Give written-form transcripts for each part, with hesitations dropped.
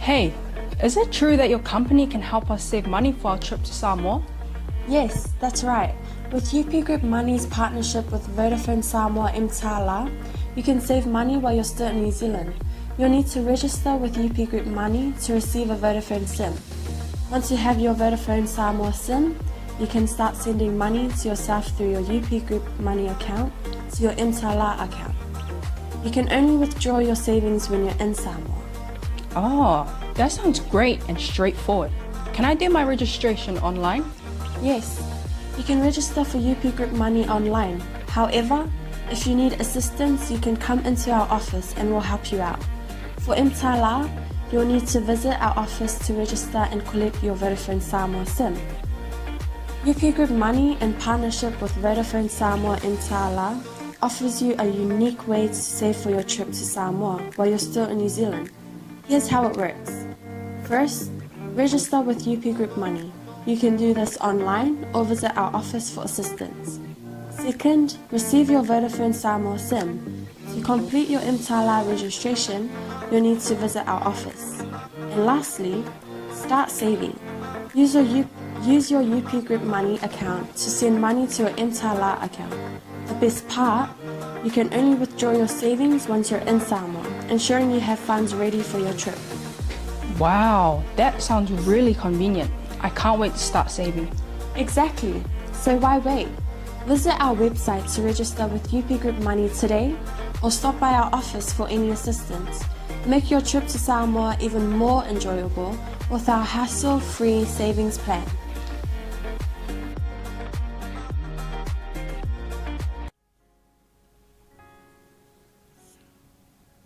Hey, is it true that your company can help us save money for our trip to Samoa? Yes, that's right. With UP Group Money's partnership with Vodafone Samoa Mtala, you can save money while you're still in New Zealand. You'll need to register with UP Group Money to receive a Vodafone SIM. Once you have your Vodafone Samoa SIM, you can start sending money to yourself through your UP Group Money account to your Mtala account. You can only withdraw your savings when you're in Samoa. Oh, that sounds great and straightforward. Can I do my registration online? Yes, you can register for UP Group Money online. However, if you need assistance, you can come into our office and we'll help you out. For Mtala, you'll need to visit our office to register and collect your Vodafone Samoa SIM. UP Group Money, in partnership with Vodafone Samoa Mtala, offers you a unique way to save for your trip to Samoa while you're still in New Zealand. Here's how it works. First, register with UP Group Money. You can do this online or visit our office for assistance. Second, receive your Vodafone Samoa SIM. To complete your Mtala registration, you'll need to visit our office. And lastly, start saving. Use your UP Group Money account to send money to your Mtala account. The best part, you can only withdraw your savings once you're in Samoa, ensuring you have funds ready for your trip. Wow, that sounds really convenient. I can't wait to start saving. Exactly. So why wait? Visit our website to register with UP Group Money today or stop by our office for any assistance. Make your trip to Samoa even more enjoyable with our hassle-free savings plan.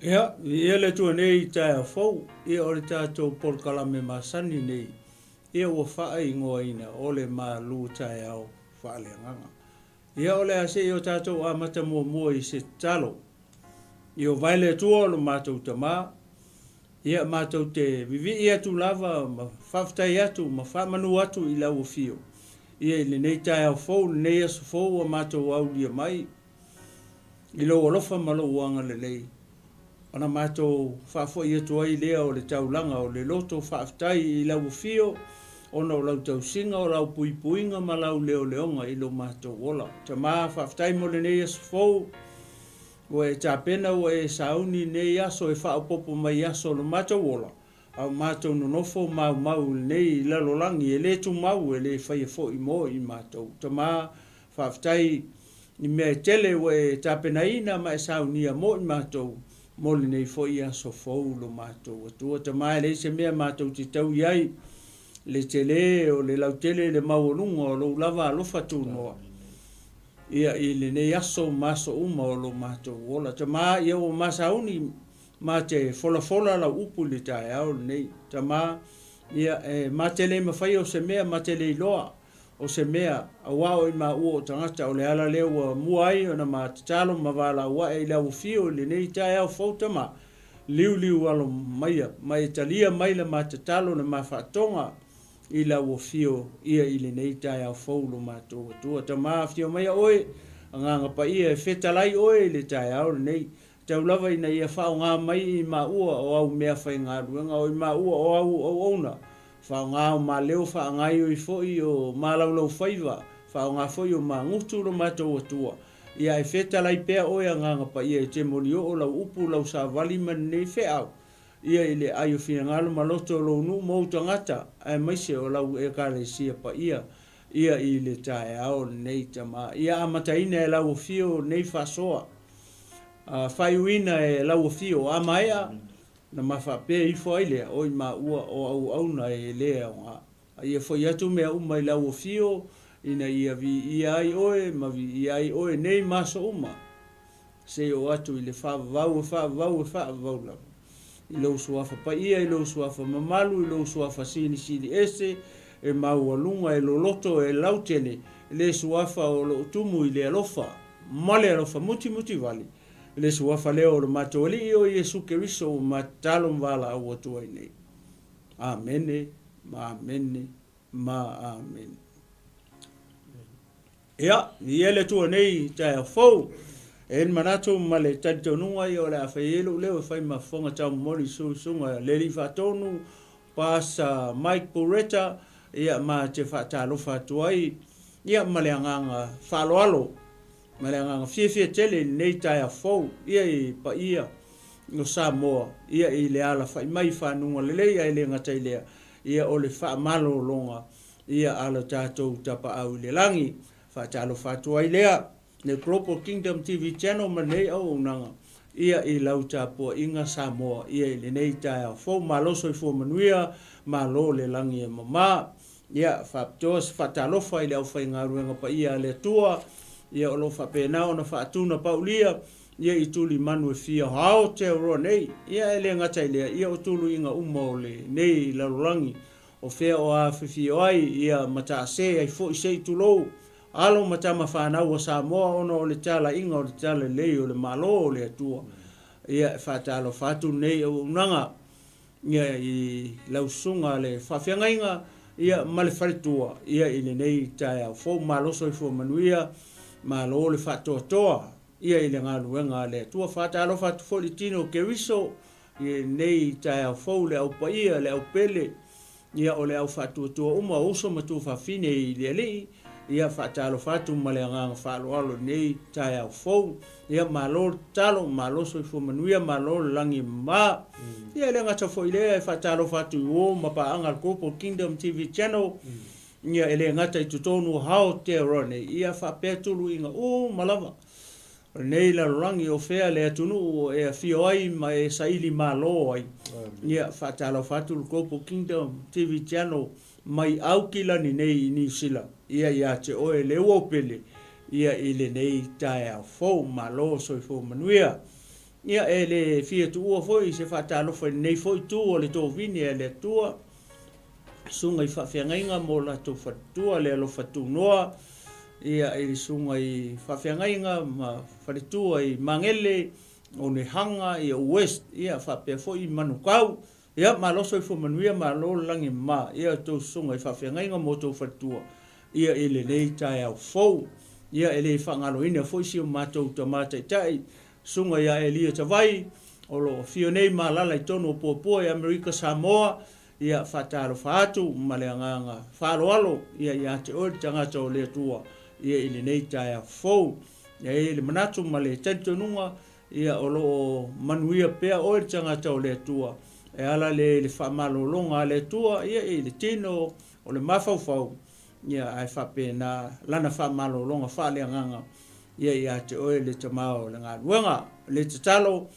Ia, le tua nei tae fau, ia o le tātou polkalame masani nei, ia ua wha ingoa ina o le mā lu tae au wha le nganga. Ia o le ase i o tātou a mata mua i se talo, i o vaile tua o lo mātou tamā, ia mātou te vivi i atu lava, ma whaftai atu, ma whamanu atu i lau o fio. Ia i le nei tae au fau, nei asu fau a mātou au lia mai, i lo alofa ma lo uanga le lei. Ona mātou whaafo i atu ai lea o le taulanga o le loto whaaftai i lau fio, ona o lau tau singa o lau pui puinga ma lau leo leonga i lo mātou wola. Ta mā whaaftai mo le nei aso fau, o e tāpena o e sauni nei aso e whaapopo mai aso lo mātou wola. Au mātou nonofo mau nei lalolangi e le tu mau e le whaia fo i mo i mātou. Ta mā whaaftai i mea tele o e tāpena ina ma e sauni a mo i mātou. Mole nei fo ia so fou lo mātou atua ta mai le se mea mātou te tau iai le tele o le lau tele le maurunga o lo lava alofa tūnoa ia i le nei aso maso uma o lo mātou ola ta mai ia o masauni ma te fola la upu le tae au nei ta mai ia ma tele mawhai o se mea ma tele iloa o se mea a wao i ma ua o tangata o le ala leo mua ai o na ma tatalo ma wala ua e lau fio le nei tae au fauta ma liu alo maia ma e talia maila ma tatalo na ma whaatonga i lau fio ia i le nei tae au faulo ma tua ta ma fio maia oe a nganga pa ia e whetalai oe le tae au le nei tau lava ina ia whao ngā mai i ma ua o au mea whai ngā ruenga o i ma ua o au o ona whao ngā o mā leo wha ngai o i fwoi o mā laulau whaiva, whao ngā fwoi o mā ngutu ro mātou atua. Ia e whetalai pēr oe a nganga pa ia e te moni o lau upu lau sa wali man nei wheau. Ia i le ai o whina ngalo maloto lau nu mou tangata, ai maise o lau e kāre sia pa ia i le tae ao nei tama. Ia amataina e lau o fio nei whasoa. Whaiuina e lau o fio amaia, na mawhape i whailea o i ma ua o au na e lea o ngā. Ia whai atu mea uma i lau o fio, ina ia vi i ai oe, ma vi i ai oe nei maso uma. Se o atu i le whaavau lau. I lau suafa pa ia, i lau suafa mamalu, i lau suafa sini ese, e maua lunga e loloto e lautele, le suafa o lo tumu i le alofa, male alofa muti vali. Le suafa leo o le matoli i o Iesu Keriso o matalo mvala au atua i nei. Amene, ma amen. Ia, i ele tua nei tae fau, en manato male tantonunga i o le afaielo leo fai mafonga tau mori sunga le li fatonu pas Mike Buretta ia ma te whaatalofa tuai ia maleanganga whaloalo maleanganga fie tele nei tai a fau ia i pa ia no Samoa ia i le ala fai mai whanunga lelea i le ngatai lea ia o le whaamalo longa ia ala tātou tapa au le langi whaatalofa tuai lea le Global Kingdom TV channel manei au unanga ia i lau tāpua inga Samoa ia i le nei tai a fau maloso i fo manuia malo le langi e mama ia whaptos whatalofa i le au whaingaruenga pa ia le tua ia o lo whapenao na whaatuna paulia ia i tuli manu e fia hao te roa nei ia e le ngatai lea ia o tulu inga umao le nei lalurangi o fea o a whiwhio ai ia mata se ai fo i sei tulou alo matama whanau o Samoa ono o le tala inga o le tala lei o le malo o le atua ia whatalo whatu nei o unanga ia i lausunga le whawhiangainga ia male wharitua ia i le nei tai au fo maloso i fo manuia malo le whatoatoa ia i le ngaluenga le atua whatalo whatu foli tino ke riso ia nei tai au fo le au paia le au pele ia o le au whatuatua uma uso matu whawhine i le alii ia whaatalo whatu maleanganga whaaloalo nei tai au fau ia malo talo malo so i fumanuia malo langi ma ia le ngata fo ile whaatalo whatu o mapaanga Global Kingdom TV channel ia ele ngata i tutonu hao te rone ia whapetulu inga o malava nei la rangi o fea le atunu e fio ai ma e saili malo ai ia whaatalo whatu Global Kingdom TV channel mai aukila ni nei ni sila ia te oe le uopele ia ile nei tai au fau malo so i fau manuia ia e le fia tu ua foi se whaatalo foi nei foi tu o le tō vini e le tua sunga i whawhiangainga mo la tō whatua le alo whatu noa ia e sunga i whawhiangainga ma wharetua i mangele o ne hanga i west ia whapea foi i manukau ia maloso i fo manuia malo langi ma ia tō sunga i whawhiangainga mo tō whatua ia ele nei tai au fau ia ele whangalo ina foi si o mātou tamata tai sunga ia elia tawai o lo fio nei malala i tono pōpua i Amerika Samoa ia whataro whaatu maleanganga wharoalo ia te ori tangata o lea tua ia ele nei tai au fau ia ele manatu male tentonunga ia o lo manuia pea ori tangata o lea tua e ala le whamalolonga le tua ia ele tino o le mawhauwhau ia ai whapena lana whamalolonga whaleanganga ia te oe le tamao le ngā ruenga le te talo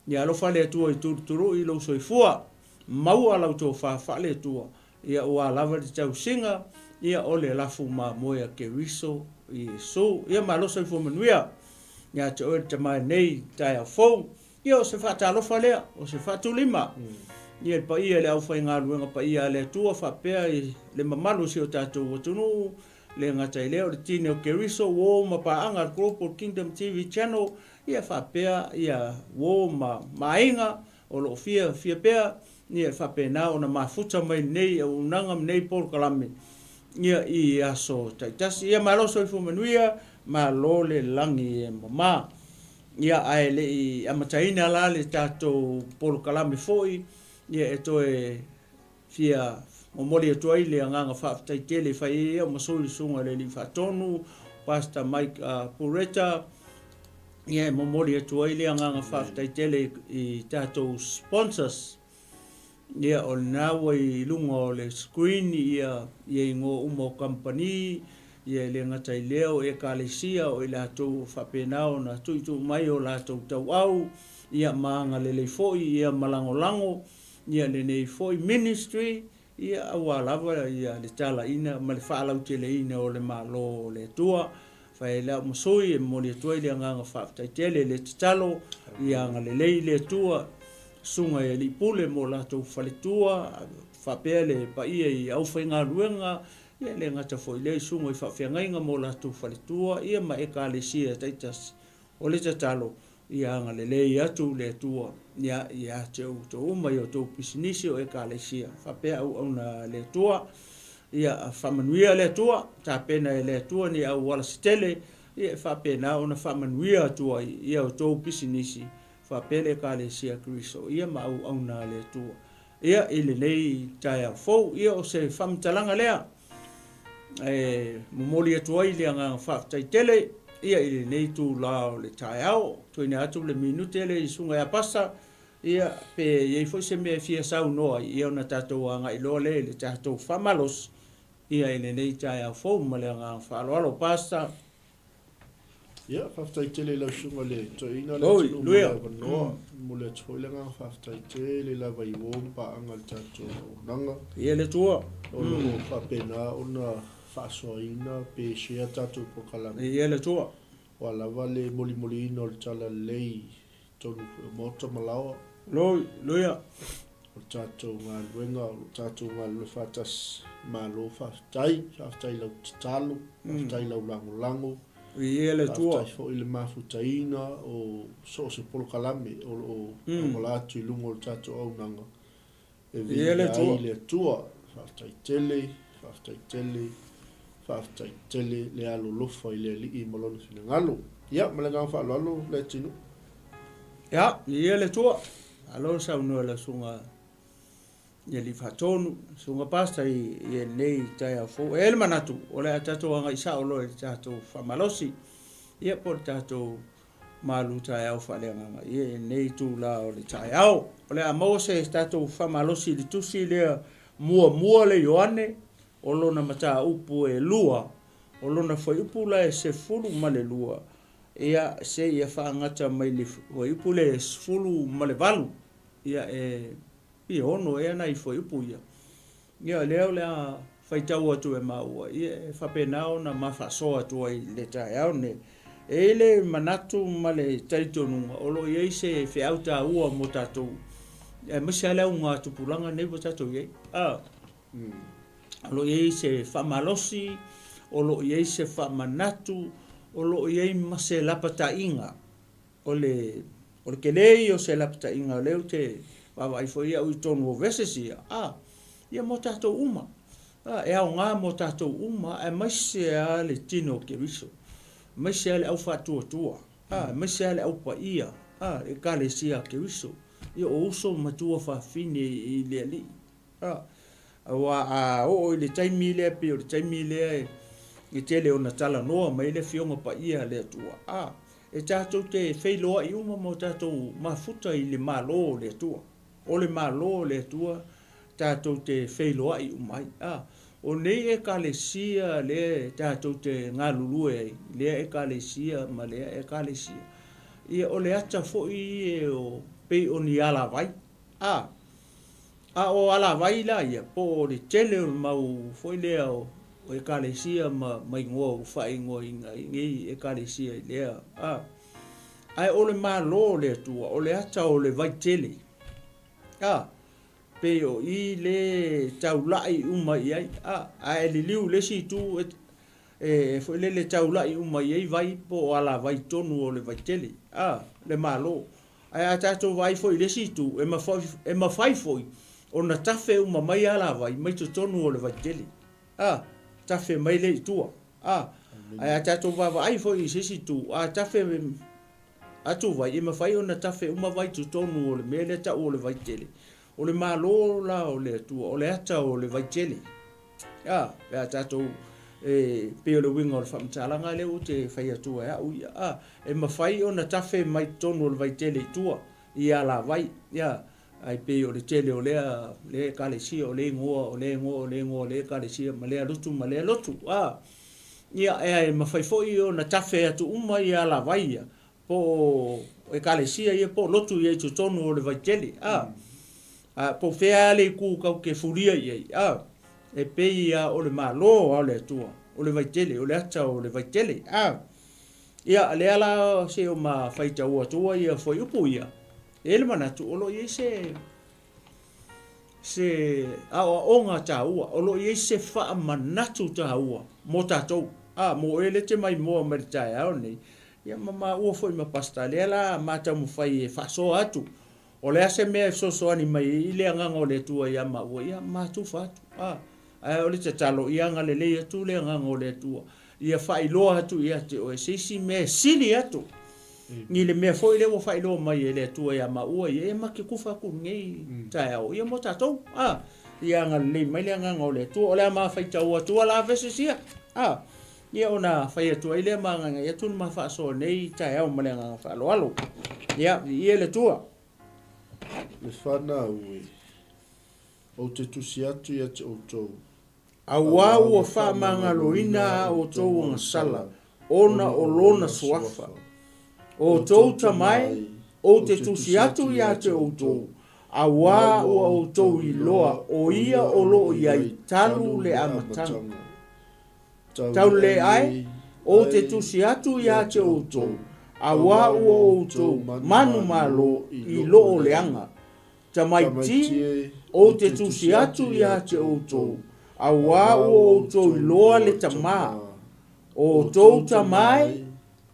ia alofa le atua i turuturu i lo soifua maua lau tō whale atua ia ua lava le tau singa ia ole lafu ma moia ke riso i so ia ma lo soifua manuia ia te oe le tamai nei tai au fau ia o se whaatalofa lea o se whaatulima ia pa ia le au whai ngā ruenga pa ia le tua whapea i le mamalu si o tātou watunu le ngatai leo le tine o Keriso wo ma pa anga Global Kingdom TV channel ia whapea ia wo ma mainga o lo fia pea ia whapea na o na mafuta mai nei o unanga nei Paul Kalame ia i aso taitasi ia maloso i fumanuia ma lo le langi e mama ia ai le i amataina la le tātou Paul Kalame foi ia e toe fia o mori e toi le anganga whaafitai tele whai ea o masori sunga le li whaatonu Pastor Mike Buretta ia e mori e toi le anganga whaafitai tele i tātou sponsors ia o nawa i lunga o le screen ia i ngō umo company ia le ngatai leo e kalesia o i lātou whapenao na tuitu mai o lātou tau au ia maanga le foi ia malangolango ia le nei foi ministry ia awa lava ia le tala ina ma le whaalau tele ina o le malo le tua whae lau masoi e mo le tua i le anganga whaafitai tele le titalo ia anga le lei le tua sunga e li pule mo latou whale tua whapea le pa ia i au whainga ruenga ia le ngata foi le sunga i whawhiangainga mo latou whale tua ia ma e ka le sia taitas o le titalo ia anga le lei atu le tua ia te au to uma i o tō pisinisi o e ka le sia whapea au na le tua ia whamanuia le tua tā pena e le tua ni au wala sitele ia whapena ona whamanuia atua ia o tō pisinisi whapele ka le sia kriso ia mau au nā le atua ia ile nei tai au fou ia o se whamtalanga lea momoli atua i le anga whaftai tele ia ile nei tū lao le tai au tuina atu le minute le isunga ya pasa ia pe iei foi se mea fia sau noa ia ona tātou anga iloa le tātou whamalos ia ile nei tai au fou ma le anga whaaloalo pasa ia whaftai tele lau sunga le toina le Oi, tunu luia. noa mo le toilenga whaftai tele la vai wompa anga le tātou nanga ia le tua o lo whapena ona whasoaina pe shea tātou pokalanga ia le tua wa lava le moli moli ino le tala lei tonu mota malawa loi loia o tātou ngā luenga o tātou ngā lue whatas malo whaftai lau tatalu whaftai lau lango ia le tua whaftai fo i le mafutaina o so se polo kalame o la atu i lungo o tātou au nanga e Ia le tua. le tua whaftai tele le alo lofa i le li i malona fina ngalo ia malenga whaalo alo le tinu ia le tua alo sau noa la sunga ia li whatonu sunga pasta i nei tai a fo ele manatu o le tātou anga isa o loe tātou whamalosi ia por tātou malu tai au whaleanga ia nei tū la o le tai au o le a mose tātou whamalosi li tusi lea mua le yoane o lona mata upu e lua o lona foi upu la e se fulu ma le lua ia se ia whaangata mai le foi upu le fulu ma le valu ia i ono e ana i foi upu ia leo lea whaitau atu e maua ia e whapenao na mawhaso atu ai le tai au ne e le manatu ma le taitonunga o lo iei se whiauta ua mo tātou e misi alea unga tupulanga nei po tātou iei lo iei se whamalosi, o lo iei se whamanatu, o lo iei ma se lapata inga. O le kelei o se lapata inga, o leo te wawai fo ia ui tonu o vesesia. Ia mo tātou uma. E au ngā mo tātou uma, e maise a le tino ke riso. Maise a le au whatua tua. Maise a le au pa ia. E ka le sia ke riso. Ia o uso matua whawhine i le ali. Wa o le taimi le pe o le taimi le i tele ona tala noa mai le fionga pa ia le tua e tātou te whailoa i uma mo tātou mafuta i le malo le tua o le malo le tua tātou te whailoa i umai o nei e ka le sia le tātou te ngā lulue le e ka le sia ma le e ka le sia ia o le ata fo i e o pe o ni ala vai o ala vai la ia po le tele mau foi lea o ekalesia mai ngo fai ngo ngi ekalesia lea ai ole malo le tua ole ata ole vai tele pe o i le taulai uma ai ai le liu le si tu foi le taulai uma ai vai po ala vai tonu ole vai tele le malo ai ata to vai foi le si tu e ma fai foi ona tafe uma mai ala vai mai to tonu o le vateli tafe mai le tua ai ata to va vai foi sisi tu tafe atu vai e ma fai ona tafe uma vai to tonu o le mele ta o le vateli o le malo la o le tua o le ata o le vateli e ata to pe o le winga o le whamtalanga le o te whai atua e ma fai ona tafe mai tonu o le vateli tua i ala vai ai pe o le tele o le kalesia o le ngoa le kalesia ma le lotu ia e ma fai foi o na tafe atu uma ia la vaia po e kalesia ia po lotu ia tu tonu o le vaitele po fea le ku ka ke furia ia e pe ia o le malo o le tua o le vaitele o le ata o le vaitele ia le ala se o ma fai tau atua ia foi upu ia ele manatu o lo i se onga taua o lo i se wha manatu taua mo tatou mo ele te mai mo ameritai au nei ia mama ua foi ma pasta le la mata mo fai fa so atu o le ase me so ani mai i le anga o le tua ia ma ua ia matu fatu o le te talo ia nga le atu le anga o le tua ia whailoa atu ia te oe seisi me sili atu. Ni le mea foi le wo whailoa mai e le atua ia maua ia e maki kufa ku ngei tae au. Ia mo tatou. Ia nga le mai le anga ngau le atua o le ama whaitau atua la vesesia. Ia ona whai atua i le maanga ia tunu ma whaaso nei tae au ma le anga whaalo alo. Ia le atua. Le whana ui. O te tusi atu ia te outou. Awa ua whaamanga loina o tau ngasala. Ona o lona suafa. O tau tamai, o te tusi atu ia te outou. Awa ua o tau i loa, o ia o loo iai talu le amatanga. Tau le ai, o te tusi atu ia te outou. Awa ua o tau manu malo i loo leanga. Tamai ti, o te tusi atu ia te outou. Awa ua o tau i loa le tamaa. O tau tamai,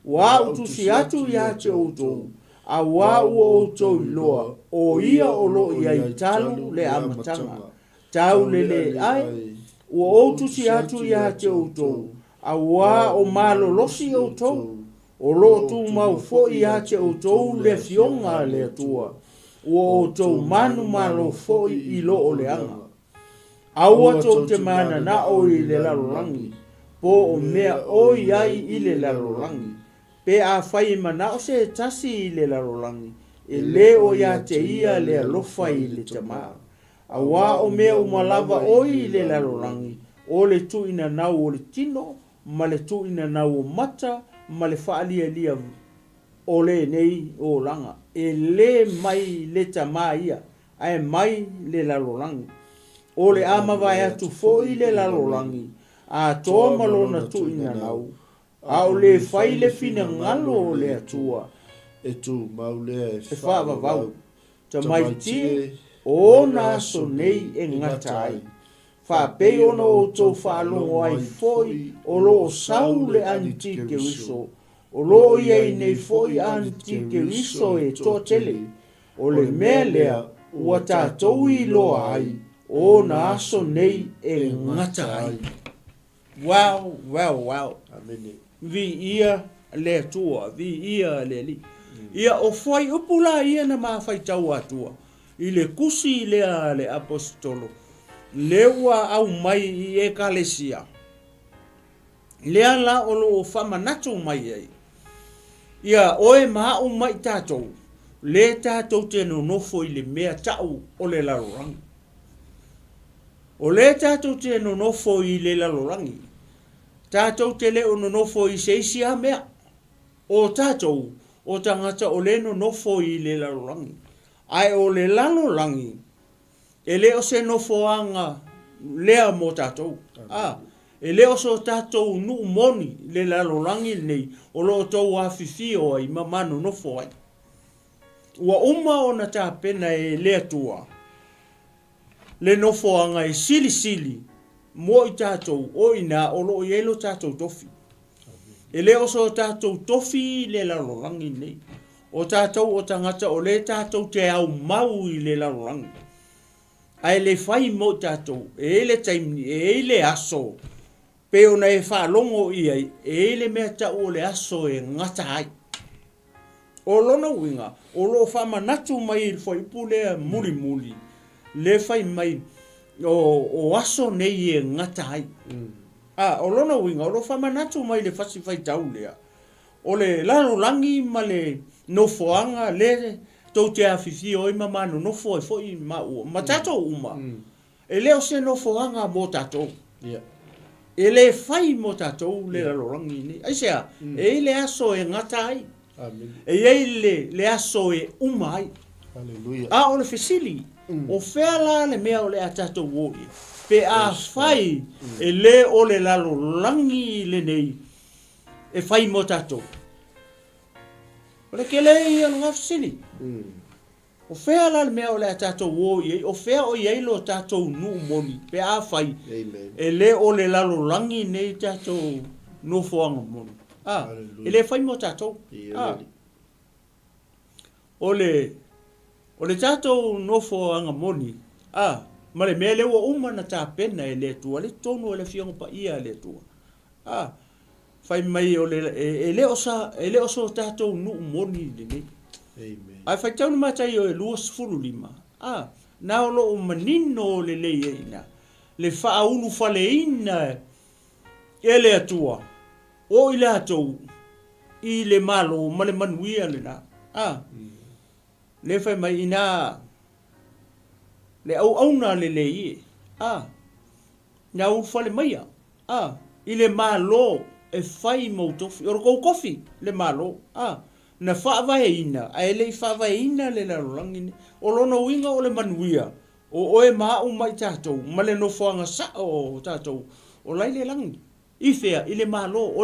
wa utusi atu ia te outou. Awa ua o tau i loa, o ia o lo ia talu le amatanga. Tau le ai, ua o tusi atu ia te outou. Awa o malo losi o tau. O lo tu mau fo ia te outou le fionga le atua. Ua o tau manu malo fo i lo o le anga. Aua tau te mana na o i le larolangi. Po o mea o iai i le larolangi. Pe a whai mana o se tasi i le larolangi. E le o ia te ia le alofa i le tamaa. Awa o mea umalava o i le larolangi. O le tu ina nau o le tino. Ma le tu ina nau o mata. Ma le whaalia lia o le nei o langa. E le mai le tamaa ia. Ai mai le larolangi. O le amawai atu fo i le larolangi. A toa malona tu ina nau. A o le whai le fina ngalo o le atua. E tu maulea E whaava vau. Ta mai tie o na so nei e ngata ai. Whapei ona o tō whaalongo ai foi o lo sau le antike riso. O lo iei nei foi antike riso e tō tele. O le mea lea ua tātou i loa ai. O na aso nei e ngata ai. Wow, wow, wow. Amene. Vi ia le atua, vi ia le li. Ia o fai upula ia na mawhai tau atua. I le kusi lea le apostolo. Lewa au mai i e kalesia. Lea la o lo whamanatu mai ei. Ia oe maa o mai tātou. Le tātou te no nofo i le mea tau o le larorangi. O le tātou te no nofo i le larorangi. Tātou te le o no nofo i seisi a mea. O tātou o tangata o le no nofo i le larorangi. Ai o le larorangi. E le o se nofoanga lea mo tātou. E le o so tātou nu moni le larorangi nei. O lo tau a fifio ai mamano nofo ai. Ua uma o na tāpena e lea tua. Le nofoanga e sili sili. Mo i tātou o ina o lo i elo tātou tofi. E le o so tātou tofi le larorangi nei. O tātou o tangata o le tātou te au mau i le larorangi. Ai le fai mo tātou, e le taimni, e le aso. Pe ona e whaalongo i ai, e le mea tau o le aso e ngata ai. O lona winga, o lo whamanatu mai i fai pulea muli muli. Le fai mai o aso nei e ngata ai. O lona winga, o lo whamanatu mai le fasi fai tau lea. O le larolangi ma le nofoanga le tau te awhiwhi o ima manu nofo e foi ma ua. Ma tatou uma. E leo se nofoanga mo tatou. E le fai mo tatou le larorangi ni. Aisea, e le aso e ngata ai. E ei le aso e uma ai. Hallelujah. O le fesili. O fea la le mea o le a tatou woi. Pe a fai e le o le larorangi le nei. E fai mo tatou. O le kele i anu ngā fesili. O fea la le mea o le a tatou woi. O fea o iei lo tatou nu moni. Pe a fai. E le o le larorangi nei tatou no foanga moni. E le fai mo tatou. O le tatou no foanga moni. Ma le mea le ua uma na tāpena e le tua. Le tonu e le fionga pa ia le tua. fai mai o le o so tātou nu moni le ne. Amen. Ai fai tau ni matai o e lua sifuru lima. Na o lo o manino le le ina. Le faa ulu fale ina e le atua. O i le atou. I le malo ma le manuia le na. Le fai mai ina. Le au na le le i. Na ulu fale maia. I le malo e fai mautofi. Oro kou kofi le malo. Na whaavae ina, a ele i whaavae ina le larolangi ni. O lono winga o le manuia, o oe maa mai tātou, ma le no whaanga sa o tātou, o lai le langi. I whea, i le malo, o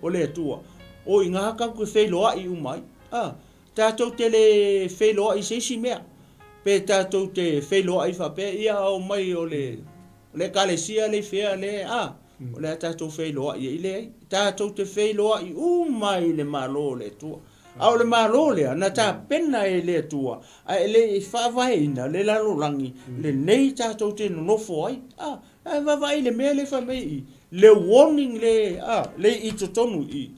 le atua. O i ngā haka koe whailoa i umai. Tātou te le whailoa i seisi mea. Pe tātou te whailoa i whapea, ia o mai o le kalesia le whea le, o le tātou whailoa i le ai. Tātou te whailoa i umai le malo le tua. Au le malo lea, na tā pena e le tua. A ele i whaavaina le larolangi. Le nei tātou te nonofo ai. A wawai le mea le whamei i. Le warning le i totonu i.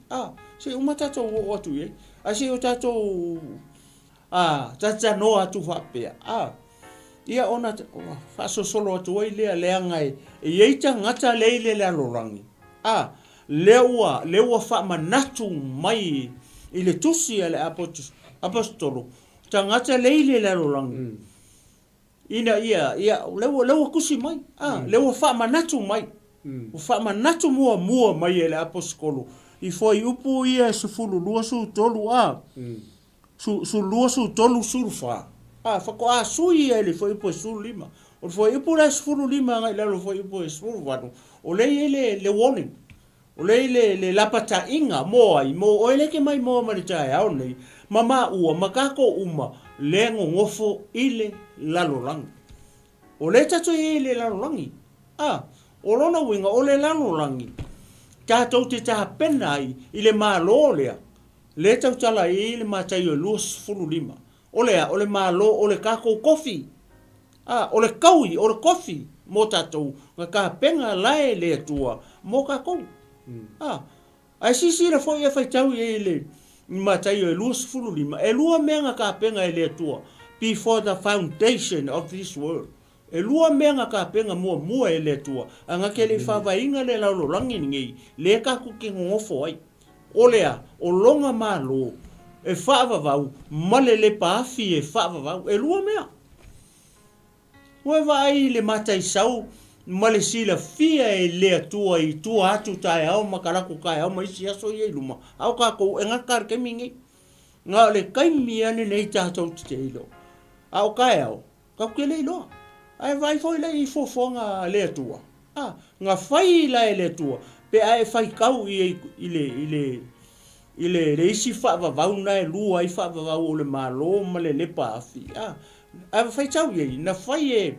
Se uma tātou o atu i. A se o tātou tata no atu whapea. Ia ona whaso solo atu ai lea leangai. E eita ngata le le larolangi. Leua whamanatu mai i le tusi ale apostolo. Tangata leile larolangi. Ina ia leua kusi mai. Leua whamanatu mai. Whamanatu mua mai ele apostolo. I foi upu ia sufulu lua su tolu su lua su tolu surfa. Whako sui ele foi upu sulu lima. O foi upu la sufulu lima ngai lalo foi upu sufulu wanu. O le warning. O le lapata inga moa i mo o ele ke mai moa maritai au nei mama ua makako uma le ngofo ile lalolangi o le tatu ile lalolangi o lona winga o le lalolangi tātou te taha pena i le malo lea le tau tala i le matai o luas fulu lima o le malo o le kako kofi o le kaui o le kofi mo tātou ka penga lae le tua mo kako ai sisi le foi e fai tau e le matai e lua sifuru lima e lua menga ka penga e le tua before the foundation of this world e lua menga ka penga mua e le tua anga ke le whavainga le laulolangi ngei le ka kuki ngofo ai o lea o longa malo e whaavavau male le paafi e whaavavau e lua mea vai le matai sau male sila fia e lea tua i tua atu tae au makaraku kai au maisi aso i luma au kako e ngakar ke mingi ngā le kaimi ane nei tātou te ilo au kai au kako le ilo ai vai foi le i fofonga lea tua ngā whai la e lea tua pe ai whai kau i le isi whaavavau na e lua i whaavavau o le malo male le paafi ai whai tau i na whai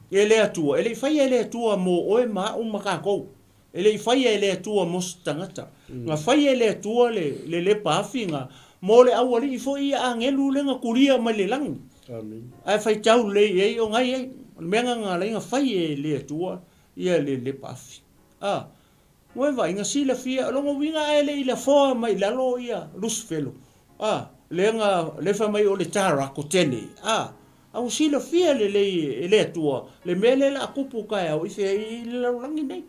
ele atua ele fai ele atua mo oe ma makako ele fai ele atua mo tangata nga fai ele atua le pafinga mo le awali foi a ngelu le nga kuria ma le lang amen ai fai tau le e o ngai e menga nga le nga fai ele atua ia le pafi mo vai nga sila fia lo mo winga ele ila fo mai la lo ia lusfelo le nga le fa mai o le tara ko tele au sila fia le tua le mele la kupu kai au ife i le langi nei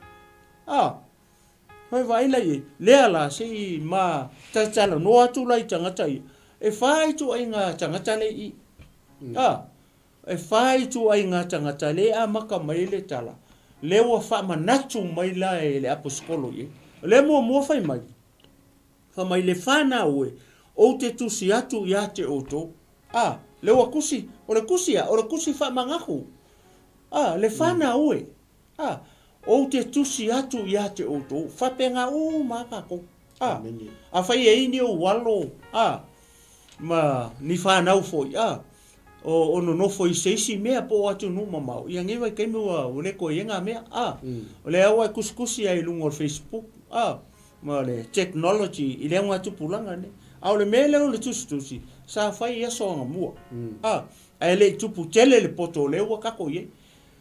vai lai le ala sei ma tala no atu lai tangata i e fai tu ai nga tangata le i e fai tu ai nga tangata le a maka mai le tala le wa fa manatu mai la e le apostolo i le mo fai mai fa mai le fana oe o te tusi atu ia te oto le wa kusi o le kusi fa mangaku le fana oe o te tusi atu ia te oto fa penga o makako a fai e ini o walo ma ni fana o foi o no foi seisi mea po atu no mamau ia ngewa ke me o le ko yenga mea o le awa kuskusi ai lungo Facebook ma le technology i le ngatu pulanga ne au le mele o le tusi sa fai ia so nga mua ai le tupu tele le poto le wa kako ye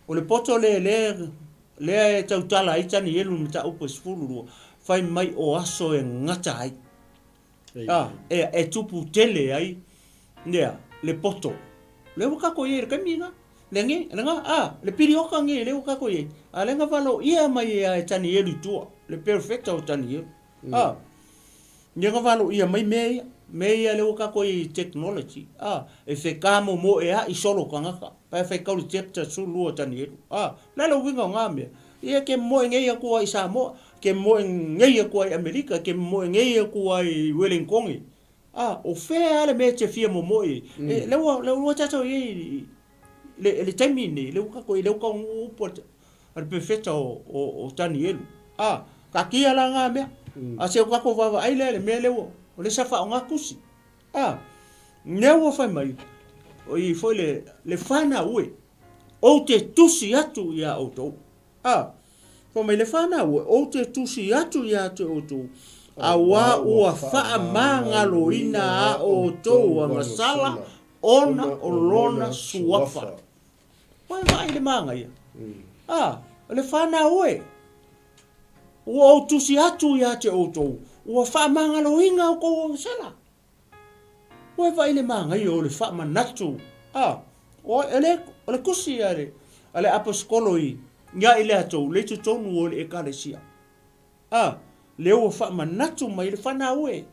o le poto le tau tala i tani elu mta upo sfulu fai mai o aso e ngata ai. E tupu tele ai, nea, le poto. Le wakako ye, le kaminga, le nge, le pirioka nge, le wakako ye. A le ngavalo ia mai e tani elu tua, le perfecta o tani elu. Nye ngavalo ia mai mea le wakako ye technology. E whekamo mo e a isolo kangaka. Pai whekau le chapter sulu o tani elu. Lalo winga o ngā ia ke mo ngeia kua i Samoa, ke mo ngeia kua i Amerika, ke mo ngeia kua i Wellington. O fea ale me te fia mo moi. Le tato i le taimi ni, le kako i le ka upo al perfecta o tani elu. Ka kia la ngā mea. A se kako vava ai le me le o le safa o ngā kusi. Neu fai mai. O i foi le fana ue. O te tusi atu ia o tau. Ko mai le whana ua, o te tusi atu ia te o tō, a wā ua wha mangalo ina a o tō a ngasala, ona o lona suafa. Wai vai le manga ia. Le whana ue, ua o tusi atu ia te o tō, ua wha mangalo ina o kou o ngasala. Wai vai le manga ia o le wha manatu. O le kusi ale aposkolo i, Nga ile atou, le tutonu o le ekalesia. Le o wha manatu mai le whana ue.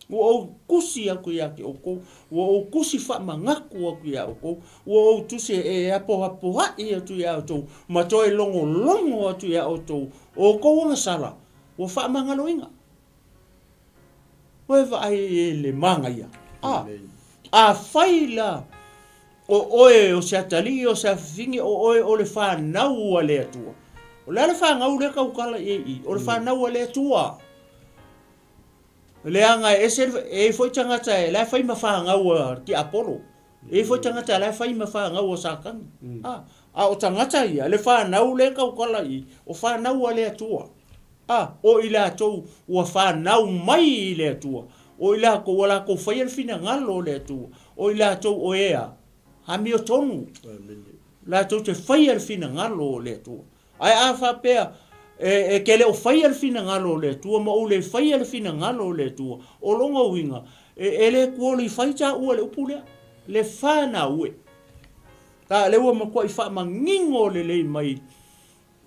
O kusi aku ia ke oko, o kusi wha mangaku aku ia oko, o tuse e apo hai atu ia atou, ma toi longo atu ia atou, o kouanga sala, o wha mangalo inga. Oe vai e le manga ia. A whaila, o oe o se atali o se afingi o oe o le whanau a le atua. O le ale whangau le kaukala o le whanau a le atua. Le anga e foi tangata e lai whai ma whangau a ki Apollo. E foi tangata e lai whai ma whangau a Sakangi. O tangata ia, le whanau le kaukala o whanau a le atua. O i le atou ua whanau mai i le atua. O i le ako wala ko whai al fina ngalo le atua. O i le atou o ea. Hami o tonu. La tau te whai al fina ngalo le tua. Ai a whapea, ke le o whai al fina ngalo le tua, ma o le whai al fina ngalo le tua. O longa winga, le kuoli whai ta ua le upulea. Le whana ue. Ta le ua makua i wha mangingo le lei mai.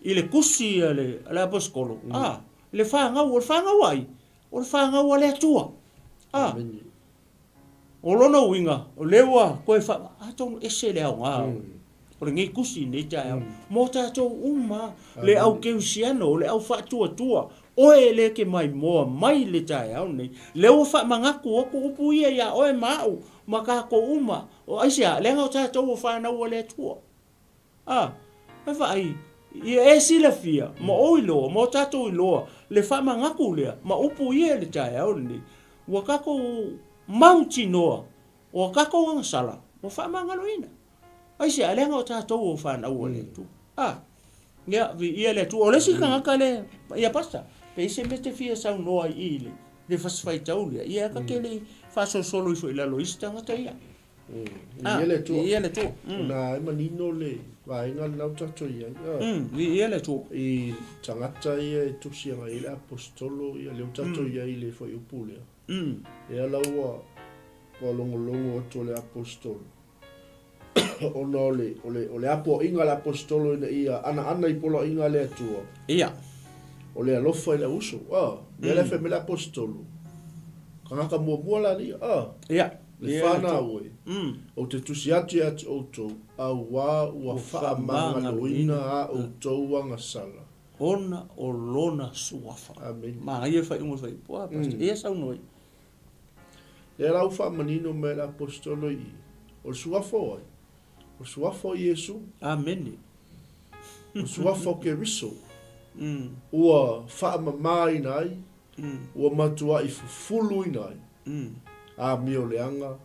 I le kusi le aposkolo. Le whangau, o le whangau ai. O le whangau le tua. O lona winga, o lewa, koe wha, tonu ese le au ngā. O le ngei kusi nei tai au. Mō tātou uma, le au keusiano, le au wha tua. Oe le ke mai moa mai le tai au nei. Lewa wha mangaku, oku upu ia oe mau, makako uma. O aisia, le ngau tātou o whanau le tua. Me whai, ia e sila fia, ma o iloa, mō tātou iloa, le wha mangaku lea, ma upu ia le tai au nei. Wakako Mauti noa, o kako ang sala, o wha mangalo ina. Ai se alenga o tātou o whanau o le tu. Ngea, ia le tu, o le si kangaka le, ia pasta, pe se me te fia sau noa i ile, le faswhai taulia, ia ka ke le whaso solo i fo ila loista ngata ia. Ia le tu. Ia le tu. Na ima nino le, wainga nau tato ia. Ia le tu. I tangata ia e tusianga i le apostolo, ia leo tato ia i le fo i upulea. Ia laua po longo to le apostolo. Ona ole apo inga le apostolo ina ia ana i polo inga le atua. Ia. Ole alofa i le uso. Ia le fe me le apostolo. Kangaka mua la ni. Ia. Le whana ue. O te tusi atu o tō. A wā ua wha manga loina a o tō wanga sala. Ona o lona suafa. Amen. Maa ia whai ungo whai. Pua, pastor. Ia sau noi. Le rau wha manino me le apostolo i. O suafo ai. O suafo Yesu. Amen. O suafo ke riso. Ua wha mamai nai. Ua matua i fufulu i nai. A mio leanga.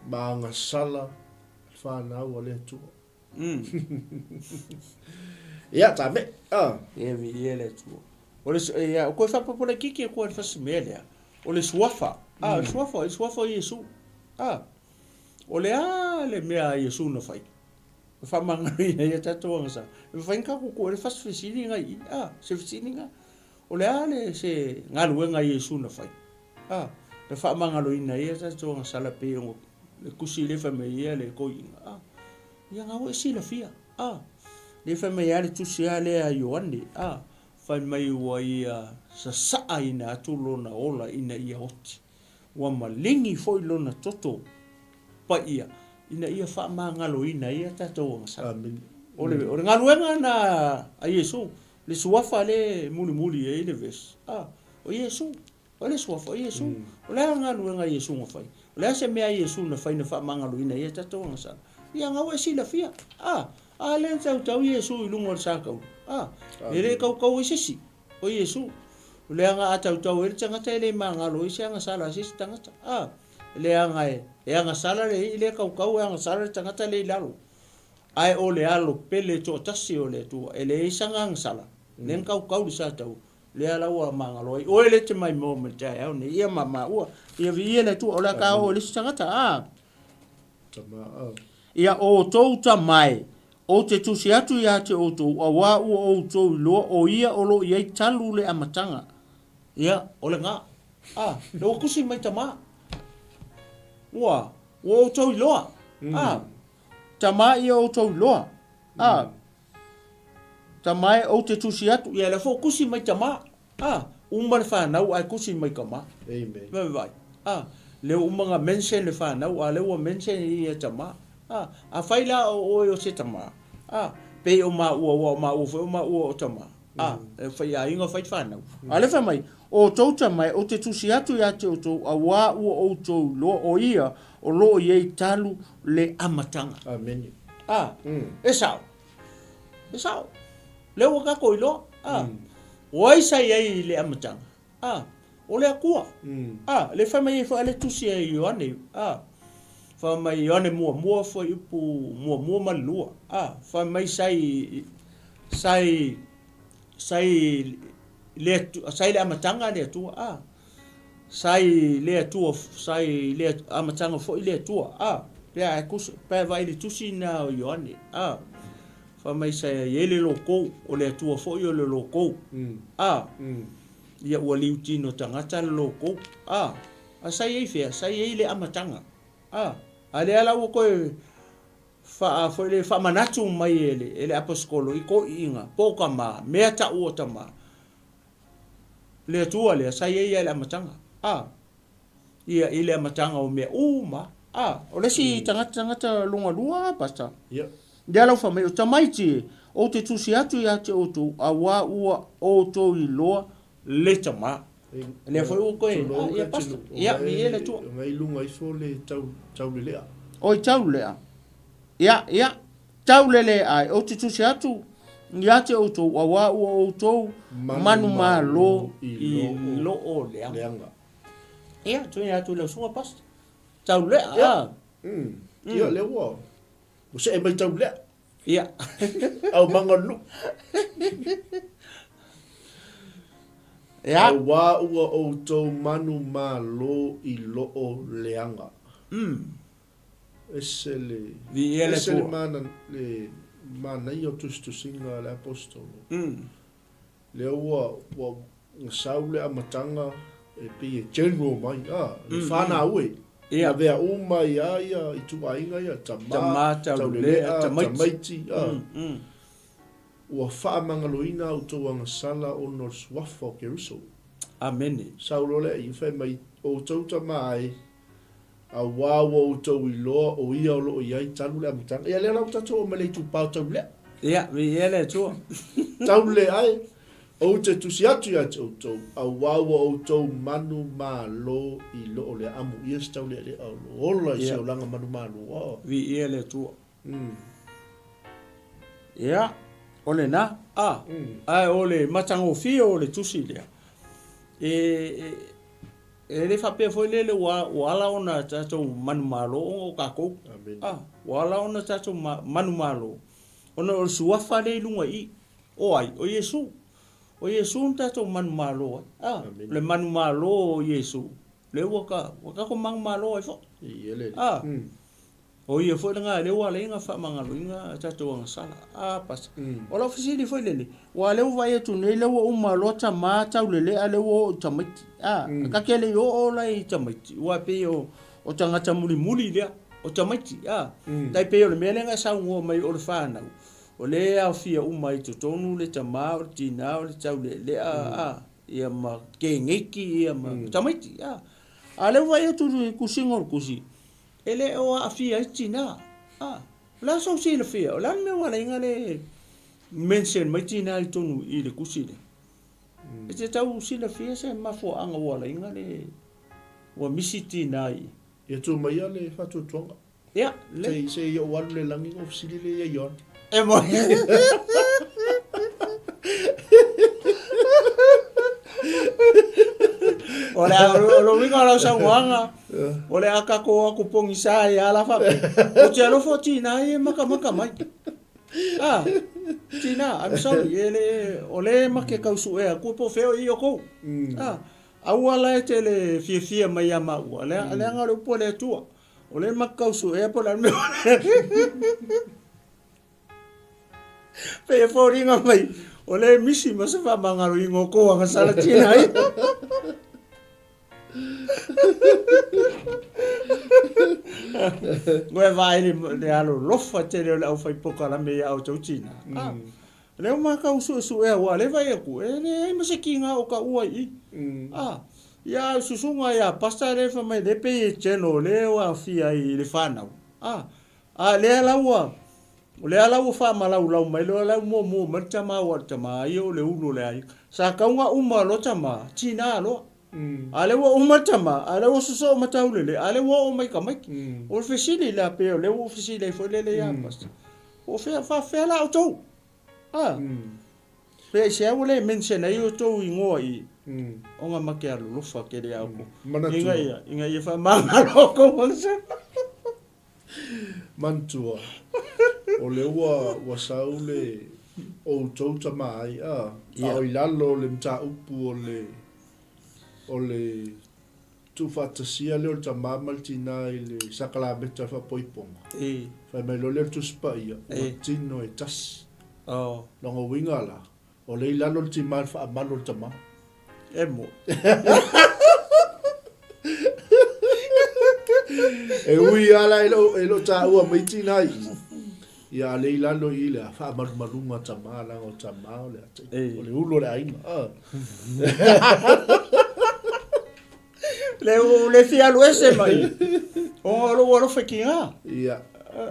Maanga sala. Whanau a le tua. Ia ta me. Ia mi ia le tua. O le ia o koe whapapole kiki e koe le whasimea. O le suafa. Suafa Yesu. O le mea Yesu na whai. Whamanga ia ia tatoanga sa. Whainka ko koe le whaswhisininga i. Se whisininga. o le ale se ngaluenga Yesu na fai le fa mangalo ina ia ta tonga sala pe o le kusi le fa me ia le ko inga ia nga o si la fia le fa me ia le tusi ale a Ioane fa mai wa ia sa ina atulo na ola ina ia oti wa malingi foi lona toto pa ia ina ia fa mangalo ina ia ta tonga sala Amen. ole ngaluenga na a Yesu le suafa le muli e le ves o Yesu o le suafa o Yesu o le ngaluenga Yesu ngo fai o le se mea Yesu na fai na fa mangalo ina ia ta tonga sala ia nga we sila fia le tau Yesu i lungo sa kau ele kau isisi o Yesu o le nga tau ele tanga tele mangalo isi nga sala sis tanga le nga sala le kau nga sala tanga tele lalo ai o le alo pele to tasi o le tu ele isanga nga sala nen kau sa tau le ala wa mangalo o ele te mai moment ja o ne ia mama o ia vi ele tu o la ka o le sanga ta ia o tou ta mai o te tusi atu ia te o tou a wā ua o tou loa o ia o lo ia i talu le amatanga ia o le ngā le o kusi mai tama ua o tou i loa tama ia o tou loa tama o te tusi atu ia le fo kusi mai tama umma le whanau ai kusi mai kama Amen. vai le umanga mention le whanau le ua mention ia tama a faila o se tama pe o ma o tama e fai a inga fai whanau ale fa mai o tau tama o te tusi atu ia te o tau a wā ua o tau lo o ia o lo ia i talu le amatanga Amen. e sao le ua kako i lo o ai sai ai le amatanga o le akua le fa mai fa le tusi ai Ioane fa mai Ioane mua foi upu mua malua fa mai sai le amatanga le tu sai le amatanga foi le tu pe a kus pe vai le tusi na Ioane fa mai sai ele loko o le tu foi o le loko ia ua liutino tangata le loko a sai ei fea sai ei le amatanga ale ala o koe foi le fa manatu mai ele apostolo i ko inga poka ma mea ta o tama le tua le sai ei le amatanga ia ile amatanga o mea uma o le si tangata lunga lua pasta Ia. Dela fa mai o tamaiti o te tusi atu ia te o tu a wā ua o to i loa le tama le foi o koe ia pasta ia mi ele tu Ngai lunga i fo le tau le lea. o tau lea ia tau lele ai o te tusi atu ia te o to a wā ua o to manu malo i lo o lea Leanga. ia tu ia tu le sunga pasta tau lea Ia le ua. O se e mai tau lea. ia Au manganu. ia Au wā ua o tau manu mā lo i lo o leanga. Ese le... vi ele Ese le tu mana i o tustusinga le apostolo. Le ua ngasau le amatanga e pi e general mai. Le whana ue. ia Na vea uma ia i tuainga ia. Tama, taulelea, tamaiti. Tamaiti. Ua wha mangaloina au tau anga sala o no swafa o Keruso. amene Saulo le i whai mai o tau tamai a wawa o tau i loa o ia o lo o iai tanu le amatanga. Ia lea lau tato o malei tu pau tau lea. ia vi ele tu Tau le ai. O te tusi atu ia te o tau. A wawa o tau manu mā lo i lo o le amu. Ia se tau le au lo. Ola i se o langa manu mā lo. vi ele tu ia ole na ai ole matango fi ole tusi le le fa pe foi le wala ona tato manu malo o ka ko Amen. wala ona tato manu malo ona o suafa le lunga i o ai o Yesu tato manu malo Amen. le manu malo o Yesu le waka ko mang malo ai fo I ele. o ia foi nga le wa le nga fa manga luinga tato nga sala pas o la fisili foi lele wa le vai tu nei le o ma lo ta ma ta lele ale o tamati ka kele yo o la i tamati wa pe o tanga tamuli muli le o tamati dai pe o le mele nga sa ngo mai o le fa na o le a fia mai to tonu le tama o tina o le tau le ia ma ke ngeki ia ma tamati ale vai tu kusingo kusi ele o a fia tina la so si le fia la me wala inga le mention mai tina i tonu i le kusile e tau si le fia se ma fo anga wala inga le wa misi tina i e tu mai ale fatu tonga ya le se yo walu le langi ofisili le ya yon e mo ole lo winga la sa wanga ole aka ko aku pongi sa ya la fa o te lo foti na e maka mai tina I'm sorry ele ole make kausu e ku po feo i ko awala te le fia mai ama ole ale nga lo po le tua ole maka kausu e po la me pe fo ringa mai ole misi ma se fa mangaro ingo ko nga sala tina ai Ngoe vai le alo lofa te le au fai poka la me au tau tina. Le o maka usu e wa le vai aku e le ma se kinga o ka ua i. Ya susunga ya pasta le fa mai de pe cheno le wa fia i le fanau. Le ala ua. O le ala ua fa malau lau mai le ala mo martama wa tama i o le ulu le ai. Sa kaunga uma lo tama tina lo. Ale wo umatama ale wo so mataulele ale wo mai kamai o fesili la pe le wo fesili fo le ya pas o fa la auto pe se wo le mention ai auto ingo i o nga makialu lo fa ke le ako inga ia fa manga ko mantua o le wa saule o tota mai o ilalo le mta upu o le tu fantasia le o tamama tina i le sakala beta fa poiponga fa mai lo le tu spaia o tino e tas longo winga la o le ilalo le tima fa amalo le tama mo e ui ala elo ta ua mai tina i ia le ilalo i le fa amalunga tama la o tama o le ulo le aina le fia lo ese mai o lo fakinga ia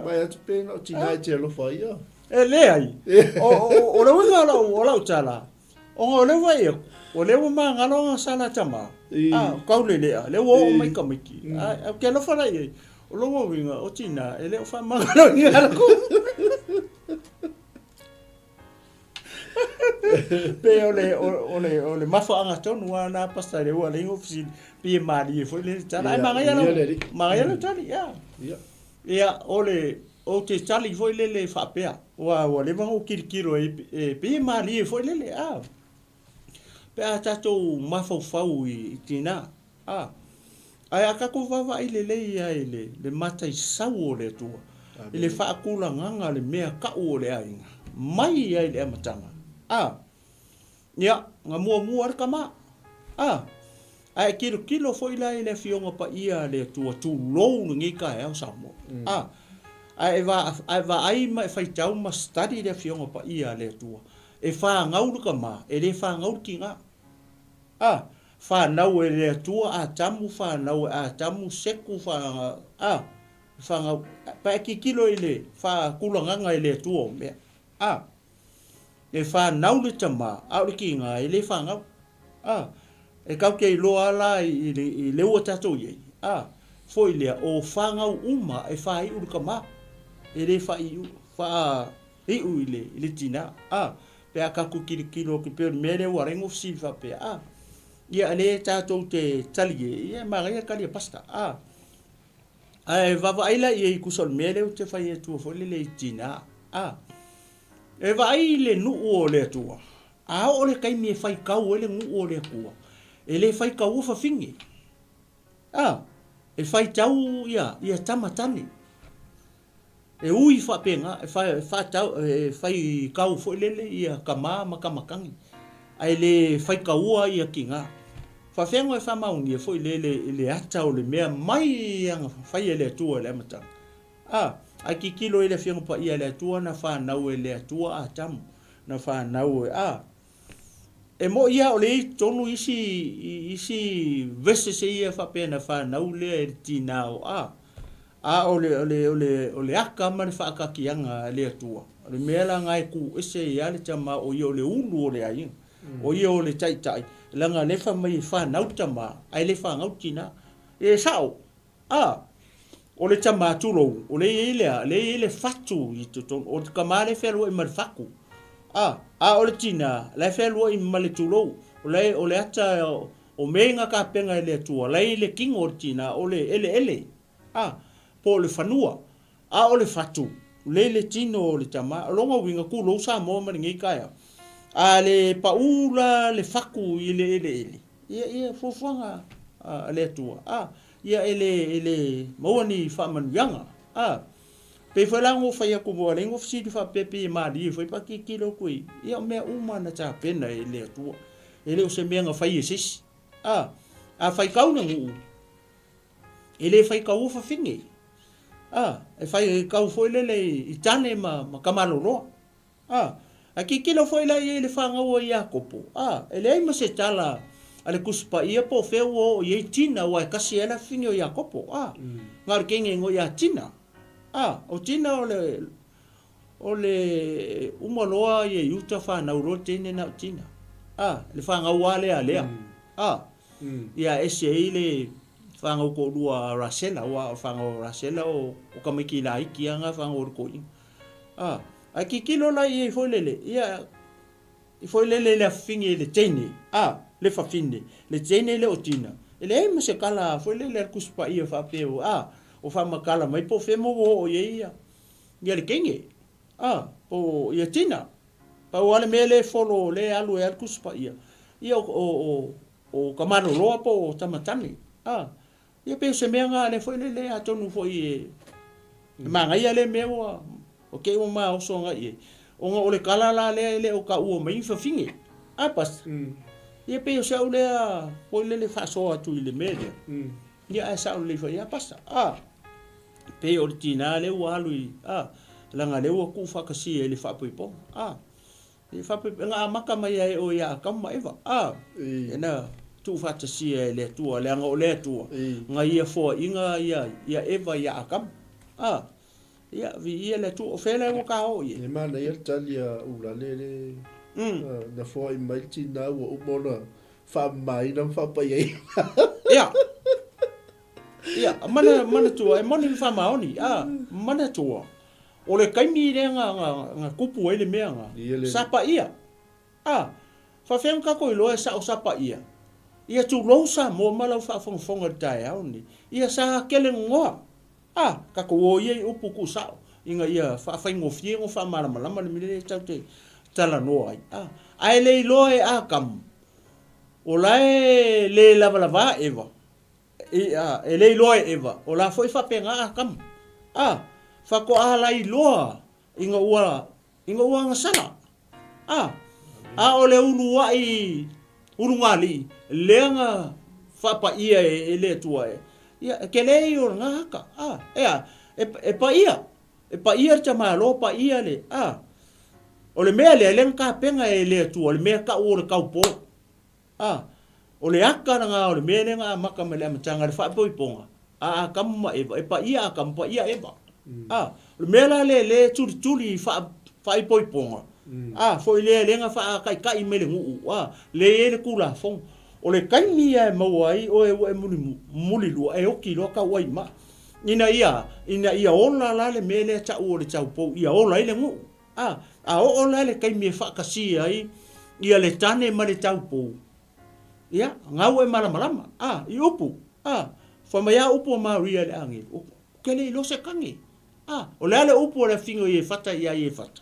mai atu pe no tina te lo fa ia le ai o lo winga lo tala o le vai o le ma ngalo sala tama ka le wo mai kamiki ke lo fa lai o lo winga o tina ele o fa mangalo ni ko pe ole mafo anga tonu ana pasta le wala ingo fisi pe mali fo le tala ai mangaya tali ya ole o te tali fo le fa pe wa le mango kirikiro e pe mali fo le pe ata to mafo fau i tina ai aka ko vava ile le mata i sau le tu ile fa akula nganga le mea ka o le ai mai ai le matanga ya nga mua ar kama ai kilo foi la ile fionga pa ia le tu lo ngi ka e sa mo ai va ai mai fai tau ma study le fionga pa ia le tu e fa ngau kama e le fa ngau kinga fa nau e le tu tamu fa nau tamu seku fa ngau pa kilo ile fa kulanga ngai le tu o me e fa nau le tama au le kinga e le fa ngau e kau ke loa la i le ua tatou ye foi le o fa ngau uma e fa i uru kama e le fa i u ile tina pe aka ku kilo ki pe mere wa rengo si fa pe ia le tatou te tali e ma ga ka le pasta ai va ila i ku sol mere te fa i tu fo le tina e vai le nu o le tua o le kai mi fai kau ele ngu o le kua e le fai kau fa fingi e fai tau ia tamatani e ui whapenga, e whai kau fo lele ia kama makamakangi. Ai le whai kaua ia ki ngā. Whawhengo e whamauni e fo le ata o le mea mai anga whai e le atua le amatanga. Ai ki kilo e le whiango pa ia le atua na whanau e le atua a tamu. Na whanau e mo ia o le tonu isi vese se ia whapena whanau le e tina o o le aka mani whaakakianga le atua. O le mea la ngai ku ese ia le tama o ia o le ulu o le aing. O ia o le taitai. Langa le whamai whanau tama, ai le whangau tina. E sao, o le tama tulou, o le ele fatu i tuton, o te kamare whelua i marifaku. O le tina, le whelua i male tulou, o le ata o meinga ka penga le atua, le kingo o le tina, o le ele. Po le whanua, o le fatu, le tino o le tama, longa winga ku lo sa mo mani ngai kaya. Le paula le faku i le ele. Ia fofuanga le atua. Ia ele mauani whamanuianga. Pe whalango whai ako moa lengo fsidi wha pepe e maari whai pa ki kilo kui. Ia mea umana ta pena e le atua. Ele o se mea nga whai e sisi. Whai kauna ngu. Ele whai kau ufa whinge. E whai kau foi lele i tane ma kamaloroa. A ki kilo foi la i le whangau i a kopo. Ele ai ma se tala ale kuspa ia po feo o i tina o ai kasi ela whinge o i a kopo. Ngaru kenge ngo i a tina. O tina o le umaloa i e yuta whanau ro tene na o tina. Le whangau a lea lea. Ia ese i le whangau ko rua rasela, o whangau rasela o kamiki la iki anga whangau ko inga. A ki kilo la i foi lele, i foi lele le whinge le tene, le whawhine, le tene le o tina. Ele ei ma se kala, foi lele al kuspa ia whapeo, o whamakala mai po whemo o ia. Ia le kenge, po ia tina. Pa o ale mele folo le alu e al kuspa ia. Ia o kamano roa po o tamatani. Ia pe se mea ngā le foi lele a tonu foi manga ia le mea o ke o ma o so nga ie o nga o le kala la le o ka u mai fa finge pas ia pe o sa o le po le fa so atu le media ia sa o le fa ia pasa pe o tina le wa lui la nga le o ku fa ka si le fa po le fa po nga maka mai ai o ia ka mai va ena tu fa ta si le tu le nga o le tu nga ia fo inga ia eva ia akam ia vi ia le tu o fele o ka o ia. E mana ia talia ula le na fo i mai tina o mona fa mai na fa pa ia. Ia, mana tu e moni fa maoni. Mana tu. O le kaimi le nga kupu ele mea nga. Sapa ia. Fa fen ka ko lo sa o sapa ia. Ia tu lo sa mo mala fa fonga dai auni. Ia sa kele ngoa. Ka ko o ye upu ku sao inga ia fa ngo fiengo fa mala le mile taute tala no ai ai le loe a kam o lai le lava eva e le loe eva o la foi fa penga a kam fa ko ala i loa inga ua nga sala o le ulu ai ulu ngali le nga fa pa ia e le tua ia ke le o nga ka e pa ia chama lo pa ia le o le mea le ka penga e le tu o le mea ka o le kaupo o le aka nga o le mea nga maka me le matanga le fa po iponga kam e pa ia kam pa ia eva le mea le tuli fa po iponga fo le nga fa kai me le ngu le kula fong o le kaimi e mauai o e muli lua e oki loa ka wai ma. Ina ia ola la le mele ta o le tau po ia ola ile ngu. Ola le kaimi e whakasi ai ia le tane ma le tau po. Ia, ngau e malama. I upu. Whamaya upu ma ria le angi. Kele ilo se kangi. O le ale upu o le fingo i e whata ia i e whata.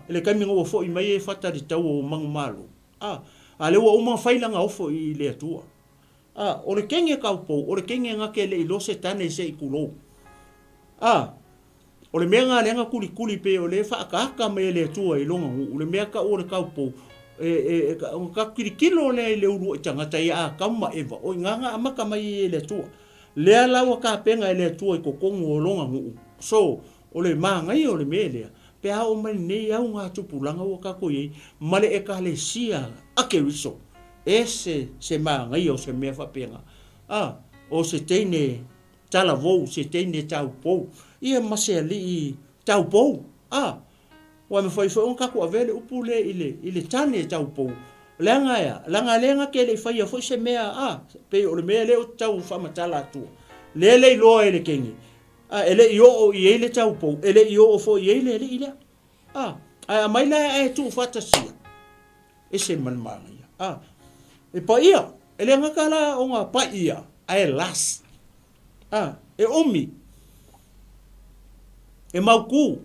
Le kaimi ngau fo i mai e whata di tau o mangu malu. Le ua uma whailanga ofo i le atua. O le kenge kaupou, o le kenge ngake le ilo se tane se i kulo. o le mea ngā lenga kuli pe o le whaakaka me le tua i longa ngu, o le mea ka o le kaupo, ka kirikilo le le uru i tangata i a kauma ewa, o nganga amaka mai e le tua. Lea lawa ka penga e le tua i kokongu o longa ngu. So, o le maa ngai o le mea lea, pe hao mai nei au ngā tupulanga o kako iei, male e ka le sia ake riso. E se maa ngai o se mea whapenga. O se teine tala vou, se teine tau pou. Ia masea li i tau pou. Wa me fai on kako avele upule ile tane tau pou. Langa lenga ke le fai foi se mea pe o le mea le o tau whamatala atua. Le loa ele kengi. Ele io o ele tau pou. Ele io o fo ele ile. Mai la e tu fatasia. E se manmanga ia. E pa ia. Ele ngakala o nga pa ia. Ai las. E omi. E mauku.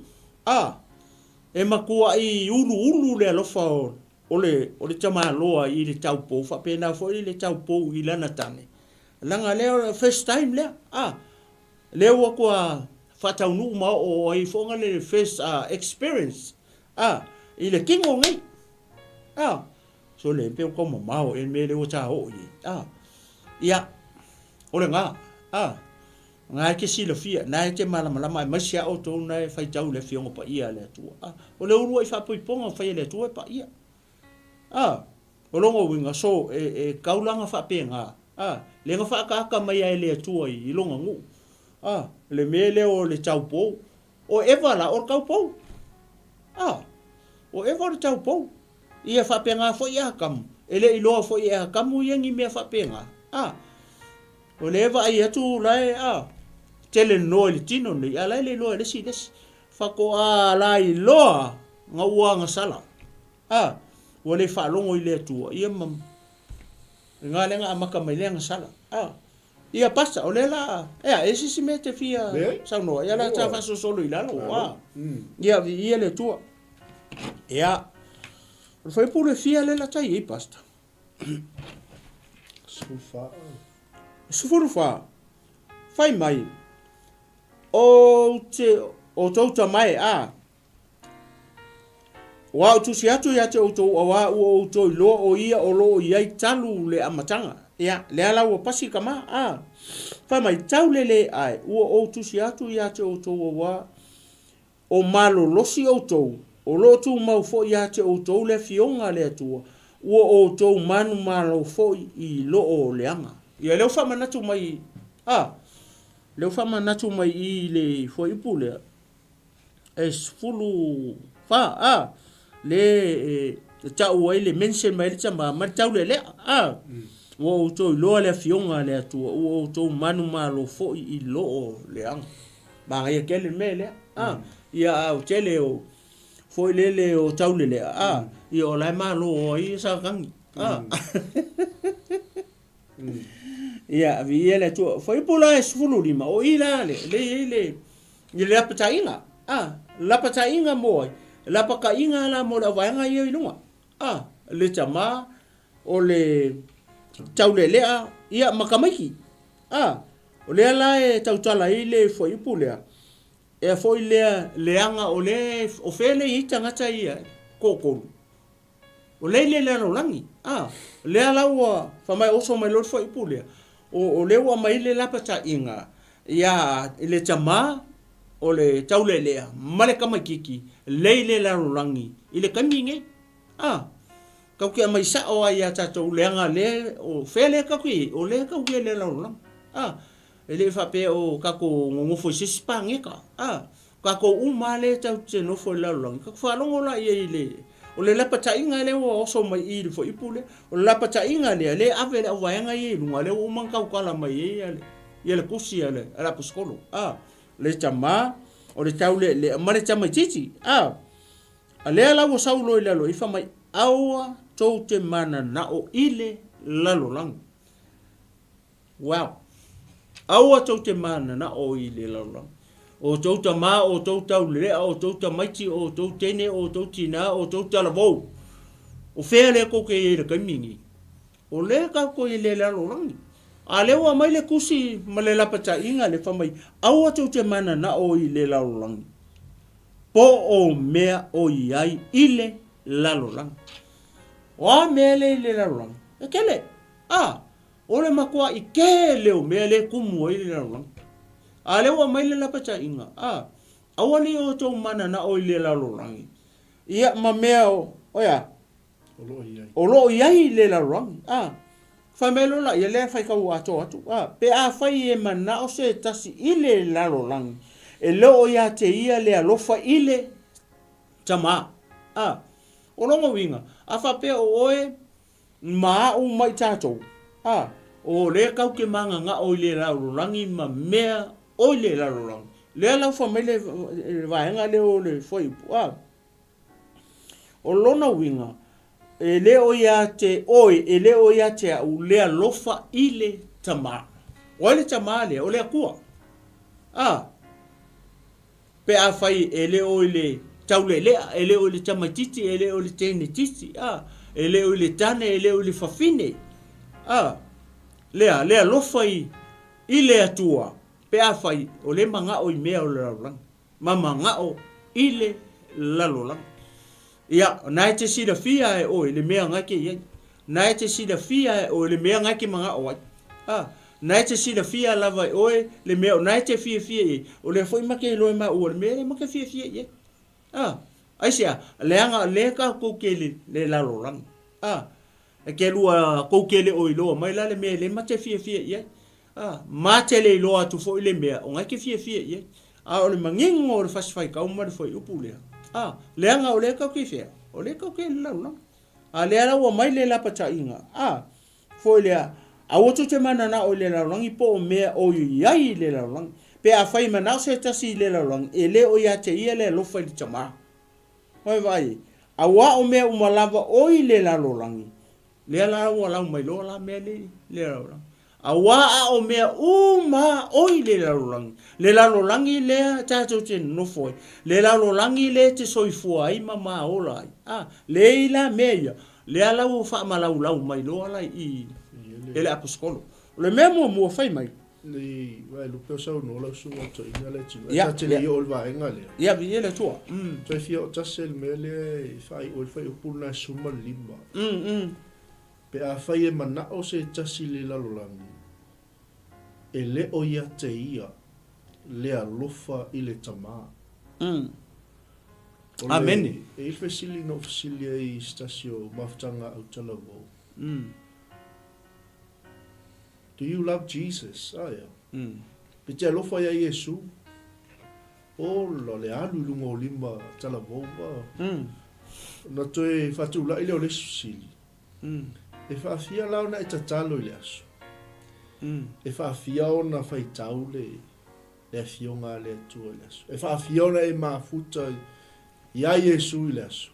E makua i ulu le alofa o le tama loa i le tau pou. Fa pena fo i le tau pou i lana tane. Langa leo first time lea. Leo kua fatau nu ma o ai fonga le first experience. I le kingo ngai. So le pe ko mau e me le o ta o i. Ia. Ole nga. Nga ke si le fia, na te malama mai sia o to na fai tau le fionga pa ia le tua. O le uru i fa poiponga fai le tua pa ia. O longo winga so e kaulanga fa penga. Le nga fa ka mai ai le tua i longa ngu. Le mele o le tau pou. O eva la o kau pou. O eva le tau pou. Ia fa penga fo ia kam. Ele i loa fo ia kam u yengi me fa penga. O le eva ai atu lai tele no le tino ni ala le loa le sides. Fa ko lai loa nga ua nga sala. O le fa longo i le tua. Ia mam. Nga lenga amaka mai le nga sala. Ia pasa o le la. Esi si mete fia. Sa no. Ia la ta fa so solo i lalo. Ia le tua. Ia. Foi pure fia le la tai i pasta. Sufurufa. Fai mai. O tauta mai Wa tu si atu ya te o to wa o to lo o ia o lo ia talu le amatanga. Ia le ala o pasi kama Fai mai tau le ai. O tu si atu ya te o to wa o malo losi o to. O lo tu mau fo ya te o to le fionga le atua. O to manu malo fo i lo o le anga. Ia leo fa manatu mai leo fa manatu mai i le fo i pule. Fulu fa le tau ai le mention mai le tama ma tau le o to lo le fionga le atua o to manu malo fo i lo o le anga. Ba ia kele mele ia o tele o fo le o tau le ia o lai malo o i sa kangi Ia vi ele tu foi pula esfulu lima o ila le la patainga la patainga mo la pakainga la mo la vanga i lunga le chama o le taulelea ia makamaki o le ala e tautala ile foi pula e foi le anga o le o fele i tangata ia kokolu o le langi le ala wa fa mai oso mai lo foi pula o le wa mai le la patainga ia le chama o le taulelea male kamakiki le langi ile kaminge kau ke mai sa o ia tatou leanga le o fele ka kui o le ka kui le langi ele fa pe o kako ngofo sispange ka kako umale tau te no fo langi ka fa longo la ile o le la patainga le o so mai i fo ipule o la patainga le ave le wanga i lunga le o man ka kala mai ia le kusi ale ala poskolo le chama o le taule le mare chama titi ale la wo saulo ile lo ifa mai aua tote mana na o ile lalo lang wow aua tote mana na o ile lalo lang o tota ma o tota le o tota maiti o tota ne o tota na o tota la vo o fele ko ke ile kamingi o le ka ko ile lalo lang ale wa mai le kusi male la pata inga le famai aua tote mana na o ile lalo lang po o mea o iai ile lalolang. O mea le ile lalolang. E kele. Ole makua i ke leo mea le kumu o ile lalolang. A leo a maile la pacha inga. Awani o tau mana na o ile lalolangi. Ia ma mea o ya. Olo iai ile lalolangi. Famelo la ia le fai kau ato atu. Pe a fai e mana o se tasi ile lalolangi. E leo ia te ia le alofa ile tama. O longa winga. A fa pe o oe maa o mai tatou. O le kau ke manga nga o ile lalolangi ma mea o ile lalolangi. Le la fa mele vaenga le o le foi. O lona winga. E le o ia te oi, e le o ia te au le alofa ile tama. O le tama le, o le akua. Pe a fai e le o le taule lea, e le o le tamatiti, e le o le tene titi, e le o le tane, e le o le fafine. Lea alofa i le atua. Pe a fai o le manga o i mea o le lalolang. Ma manga o i le lalolang. Ia, nai te sida fia e o le mea ngake iai. Nai te sida fia e o le mea ngake manga o ai. Nai te sida fia lava e oe le mea o nai te fia iai. O le foi make e loe ma o le mea le make fia iai. Aisia, le anga le ka koukele le lalolang. E ke lua koukele o i loa mai la le mea le mate fia iai. Mate le loa tu foi le mea o ngake fia iai. O le mangingo o le fasifai kauma le foi upu lea. Le anga o le kau ke fea. O le kau ke lalolang. Le ala ua mai le lapa ta inga. Foi lea. A wotu te mana na o le lalolang i po o mea o iai le lalolang. Pe a fai mana o se tasi le lalolang. E le o ia te ia le lofa i tama. Hoi vai. A wa o mea umalava o i le lalolangi. Le ala ua lau mai loa la mea le lalolang. A wa o mea uma o i le lalolangi. Le lalolangi le tato te nofoi. Le lalolangi le te soifua ai ma ola ai. Le ila mea. Le ala ua wha malau mai loa lai i ele aposkolo. Le mea mua fai mai. Le vai lupe sau no la su to ina le tino. Ya te le ol va enga le. Ya vi ele tua. Toi fio tasel mele fai ol fai upuna suma limba. Pe a fai e mana o se tasi le lalolangi. E le o ia te ia le alofa i le tama. Amen. E il fesili no fesili ai stasio maftanga au talavo. Do you love Jesus? Pe te alofa ia Yesu. O le alu lunga o lima talavo ba. Na toe fatula ile o le susili. E faafia lau na e tatalo i le aso. E faafia ona fai tau le afionga le atua i le aso. E faafia ona e mafuta ia Yesu i le aso.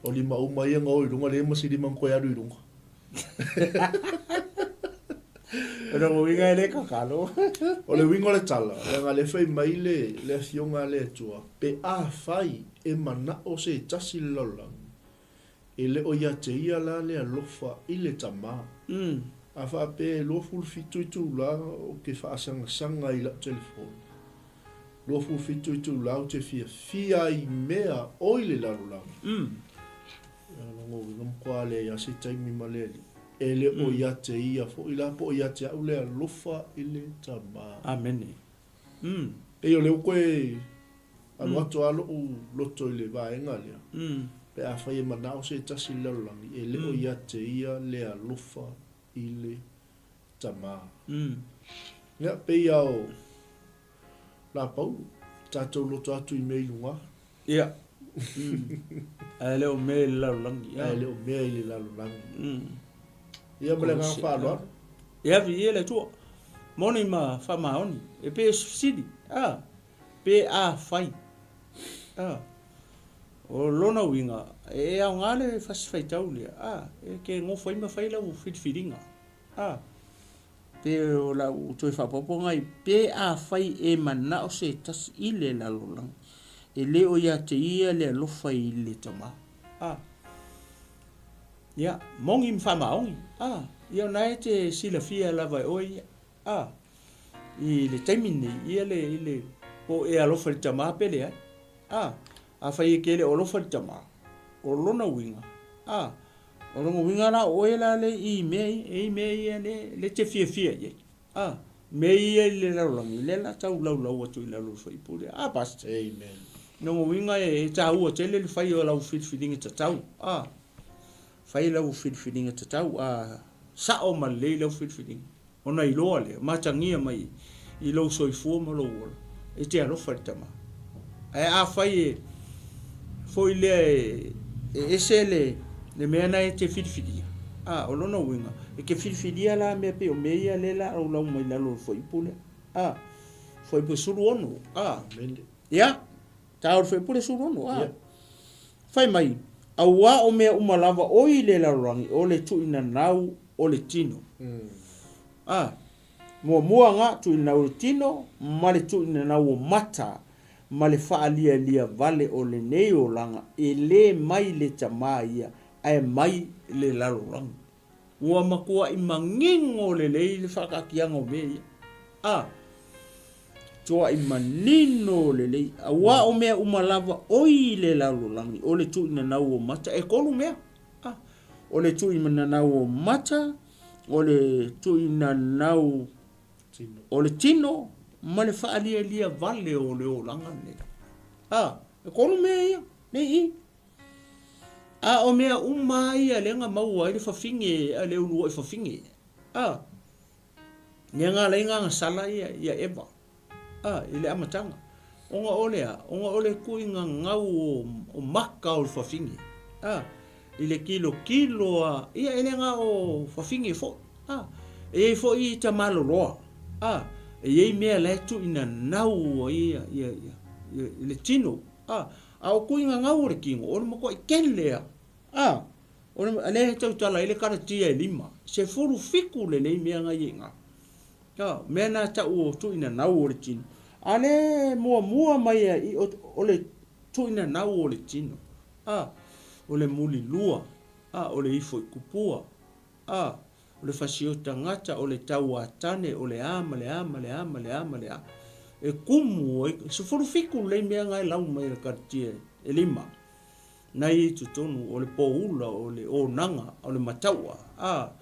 O lima uma ia ngau i runga le masi lima mkoe aru i runga. Pero o winga ele kakalo. O le winga le tala. Le nga le fai mai le afionga le atua. Pe a fai e mana o se tasi lolang. E le o ia te ia la le alofa i le tama. A wha pe lo ful fitu i tu la o ke wha sanga i la telefon. Lo ful fitu i tu la o te fia i mea o i le larulang. Ngo ngam kwa le ia se taimi maleli. E le o ia te ia fo i la po ia te au le alofa i le tama. Amen. E o le koe anu atu alo u loto i le vaenga lea. Pe a fai e manao se tasi larulangi. E le o ia te ia le alofa i le tama. Ngea pe ia o la pau. Tatou loto atu i mei lunga. Ia. Ai leo me larulangi. Ai leo mea i le larulangi. Ia mele ngā whāloa. Ia vi ele tua. Moni ma whamaoni. E pe sidi. Pe a fai. O lona winga. E au ngale fasi fai tau lia. E ke ngofo ima fai lau whitwhiringa. Pe o lau toi whapopo ngai. Pe a fai e mana o se tas i le lalolang. E leo ia te ia le alofa i le tama. Ia, mongi mwhamaongi. Ia nai te sila fia lava oi. I le taimine, ia le po e alo fa tama pele a fa ye kele o lo fa tama o lo na winga o lo winga la o ela le I me le te fia ye me ye le la lo le la tau la tu la lo fa ipule basta Amen. no winga e tau o tele le fa yo la fit feeling ta tau fa la fit feeling ta tau sa o ma le la fit feeling ona I lo le ma tangia mai I lo soifua ma lo ola e te alo fa tama fa ye foi le esele le mena e te filfilia o lona winga e ke filfilia la me pe o meia le la o la mai la lo foi pule foi pe suru ono ya ta o foi pule suru ono fai mai aua o me uma lava o I le la rangi o le tu ina nau o le tino mua nga tu ina o tino ma le tu ina nau o mata ma le faalia lia vale o le nei o langa e le mai le tama ia ai mai le lalorang ua makua I mangingo le lei le whakakianga o mea tua I manino le lei awa o mea umalava oi le lalorangi o le tu ina nau o mata e kolu mea o le tu ina nau o mata o le tu ina nau o le tino ma le whaalia lia vale o le o langa ne e kolu mea ia nei o mea umai a lenga maua I le whawhinge a le unua I whawhinge Nenga lenga nga sala ia eba I le amatanga onga ole kuinga ngau o maka o le whawhinge I le kilo ia elenga o whawhinge fo e fo I tamalo roa e yei mea le tu ina nau ia le tino o kuinga ngau le kingo o le mako I kelea o le tau tala I le karatia e 5 se furu fiku le nei mea ngai inga mea na tau o tu ina nau o le tino ale mua mai o le tu ina nau o le tino o le muli lua o le ifo I kupua o le fasio tangata o le tau atane o le ama e kumu se furu fiku le mea ngai lau mai le karatia e 5 nai tutonu o le poula o le onanga o le mataua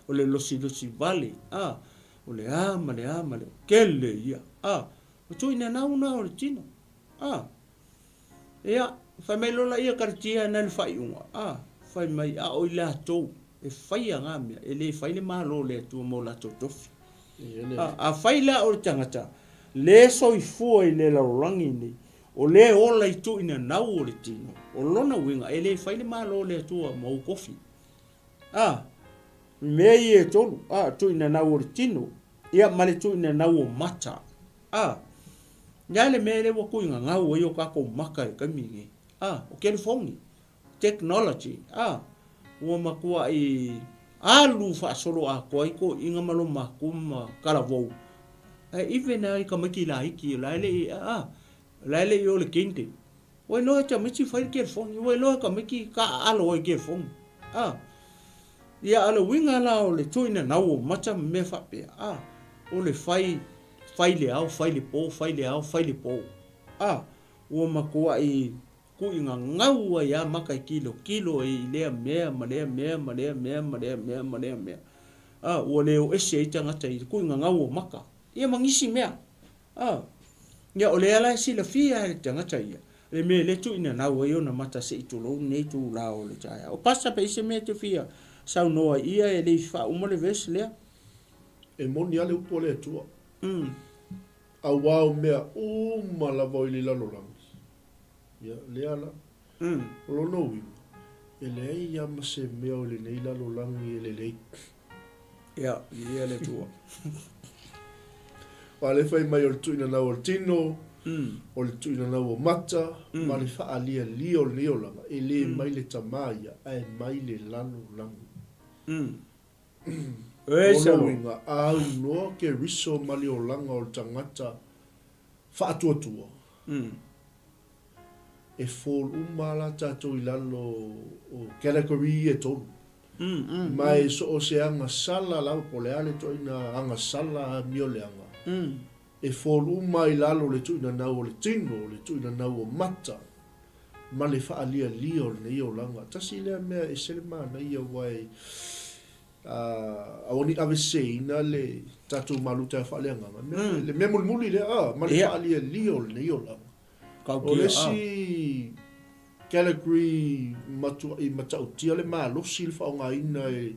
o le losi vale o le ama le kele ia o tu ina nau na o le tino ia fai mai lola ia karatia na le fai unga fai mai o I le atou e fai anga mea e le fai le malo le atua mo la totofi fai la o le tangata le soifua I le laurangi nei o le ola I tu ina nau o le tino o lona winga e le fai le malo le atua mau kofi mea I e tolu tu ina nau o le tino ia ma le tu ina nau o mata ia le mea le wakuinga ngau o kako maka e kamingi o kele fongi technology ua makua I alu whaasolo a koa ko inga malo makuma karavou even I kamaki la hiki laile I o le kente oi loa ta michi fai ke fongi oi loa kamaki ka alo oi ke fongi ia ala winga la o le tuina nau o mata me fape o le fai le au fai le po ua makua I kuinga ngau ia maka kilo I lea mea ua leo ese I tangata I kuinga ngau o maka ia mangisi mea ia o le ala sila fia le tangata ia le me le tu ina nau ia na mata se itolo nei tu la o le taya o pasa pe se me te fia sau noa ia e le fa uma le ves lea e moni ale upo le tua a wao mea la voi le lalorangi ia le ala lo no wi e le ia ma se mea o le nei lalorangi e le lei ia le tua wa le fai mai o le tuina nau o le tino o le tuina nau o mata ma le faa lia lio langa e le mai le tamaia e mai le lalorangi Esa winga au no ke riso mali o langa o tangata fa tua e fall umala tato ilalo o category e to mai so o se anga sala la po le ale to ina anga sala mio le anga e folu mai lalo le tu ina nau o le tino, le tu ina nau o mata, ma le whaalia lia o le nei o langa. Tasi lea mea e sele mana ia wai, awani ave seina le tatu malu te whaalea nganga. Le mea muli le ma le whaalia lia o le nei o langa. O le si Calgary matua I matau tia le malosi le whaonga ina e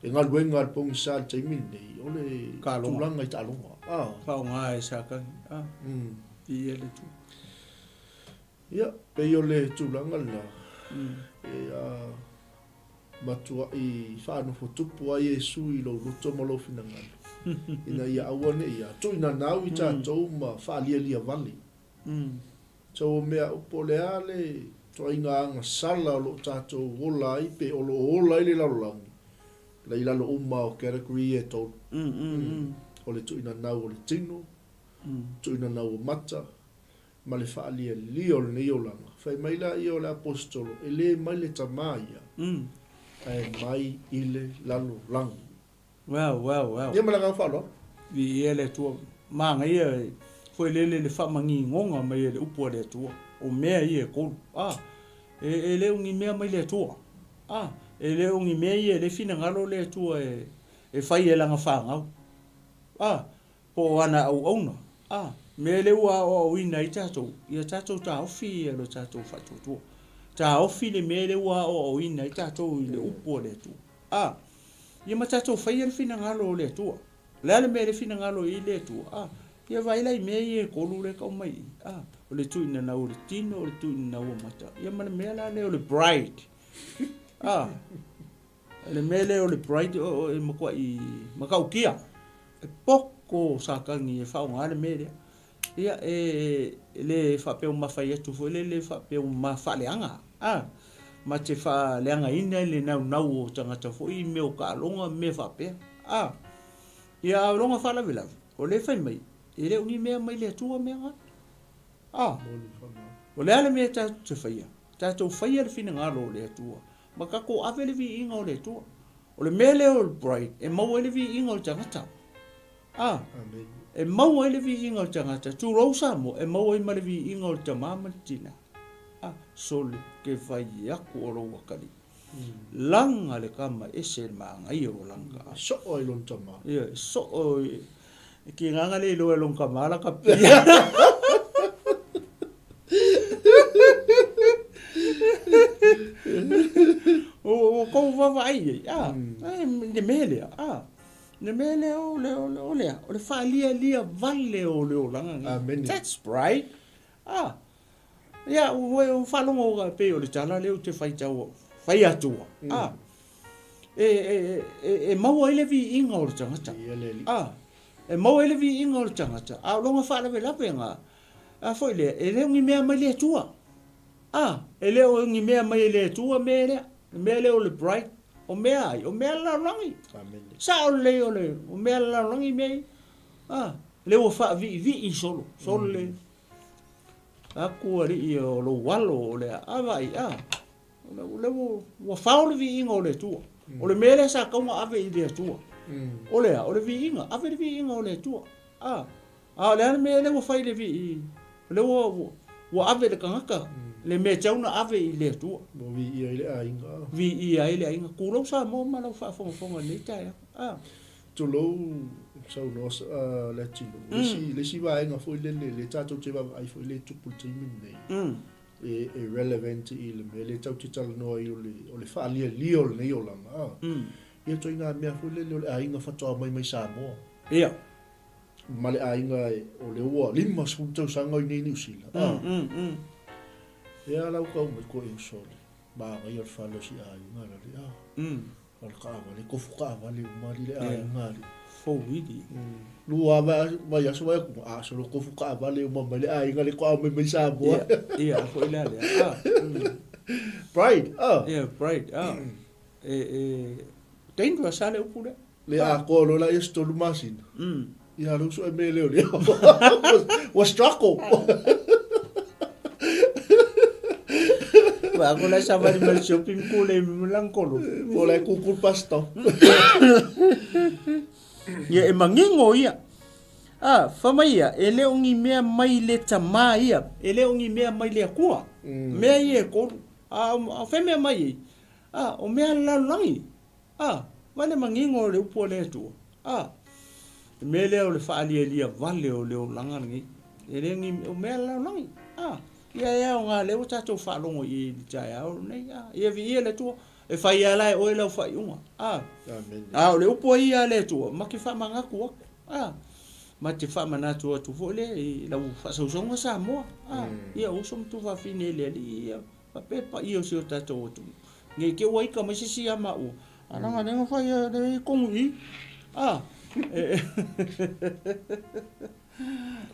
ngā luenga al pongi sa te mini o le tūlanga I tālonga. Whaonga e saka. I ele tu. Ia, pe o le tūlanga na. E matua I whaanofo tupu a Yesu I lo ruto malo finangana. Ina ia awane ia. Tu ina nau I tātou ma whaalia lia vali. So mea upo le ale, to inga anga sala o lo tātou ola I pe o lo ola I le larolangi. Lai lalo uma o Calgary e tau. O le tu ina nau o le tino, tu ina nau o mata, ma le whaalia li o le neolanga. Whai maila I o le apostolo, e le mai le tamaia, e mai I le lalo langi. Wow. Ia malanga whalo? Vi ele tua, manga ia, foi lele le whamangi ngonga mai ele upua le tua. O mea ia e kolu. E le ungi mea mai le tua. E le ungi mea ia le fina ngalo le tua e whai e langa whangau. Po ana au auna. Me le ua o ina I tātou. Ia tātou tā ofi e lo tātou whatotua. Tā ofi le me le ua o ina I tātou I le upua le tua. Ia ma tātou whai e le fina ngalo le tua. Lele me le fina ngalo I le tua. Ia vai lai me e kolu le kau mai. O le tuina na o le tino, o le tuina na o mata. Ia mana mea la le o le bride. Le mele o le bride o e makua I makau kia. E poko sakangi e whaonga le mele. Ia le whapeo mawhai atu fo le whapeo mawhaleanga. Ma te whaleanga ina le nau o tangata fo I meo ka alonga me whapea. Ia alonga whalawilawi. O le whai mai. E le ungi mea mai le atua mea ngā. O le ale mea tātou te whaia. Tātou whaia le whina ngālo o le atua. Ma kako awe le vi inga o le atua. O le mea le o le bride, e mau le vi inga o le tangata. E mau le vi inga o le tangata. Tu rausa mo, e mau le vi inga o le tamama tina. So le ke whai aku o lo wakari. Langa le kama ese le maangai o langa. So o ilon tama. Ia, so o ki nganga le lo long kamala ka pia. O ko va vai. Ne mele. Ne mele o le fa lia vale o le langa. That's right. Ya o fa longo pe o le tala le o te fai tau. Fai atua. E mau ele vi inga o le tangata. E mau ele vi inga o le tangata. Longa whaala we lape nga. Foi le, e leo ngi mea mai le tua. E leo ngi mea mai le tua mea lea. Mea leo le bright. O mea ai, o mea la rangi. Sa o leo le, o mea la rangi mea. Leo wha vi I solo. Solo le. Aku ari I o lo walo o le avai. Leo wa whaole vi inga o le tua. O le mea le sa kaunga ave I le tua. O le vi inga, ave le vi inga o le tua. Le ane mea le wa whai le vi le wa ave le kangaka. Le mea tauna ave I le tua. Mo vi ia I le a inga. Vi ia I le a inga. Kurau sa mo malau whaafonga nei taia. Tulou sau no le tino. Le si va inga foi le tatou te va ai foi le tupu te min nei. E relevant I le me le tau te tala noa I o le whaalia lio le nei o langa. Ia toi ngā mea foi le a inga whatoa mai Samoa. Ia. Ma le a inga o le ua lima tau sanga I nei New Zealand. Ia lau kau mai ko e sole. Ba ngai or whalo si a inga le Al kaava le kofu kaava le mali le a inga le. Fou widi. Lua vai aso vai ku a so kofu kaava le mama le a inga le ko mai Samoa. Ia, foi le ale. Pride. Ia, pride. Dangerous ale upule. Le a ko lo la esto lu masin. Ia lu so e me le. Was struggle. Ako la sa vari mal shopping ko le melankolo. Po la kukul pasto. Ia e mangingo ia. Famai ia, ele ongi mea mai le tama ia, ele ongi mea mai le akua. Mea ia ko, fe mea mai. O mea lalangi. Vale mangingo le upo le tu. Me le o le whaalia lia vale o le o langangi. Ele ngi o mea lalangi. Ia o ngā leo tātou whaalongo i tai au nei. Ia vi ia le tua. E whai alai o e lau whai unga. O le upo ia le tua. Maki whamangaku aku. Ma te whamanatu atu fo le i lau whasausonga sa moa. Ia osom tu whawhine le li. Ia pepa ia o si o tātou atu. Nge ke waika mai sisi ama u. Ananga nenga whai le kongu i.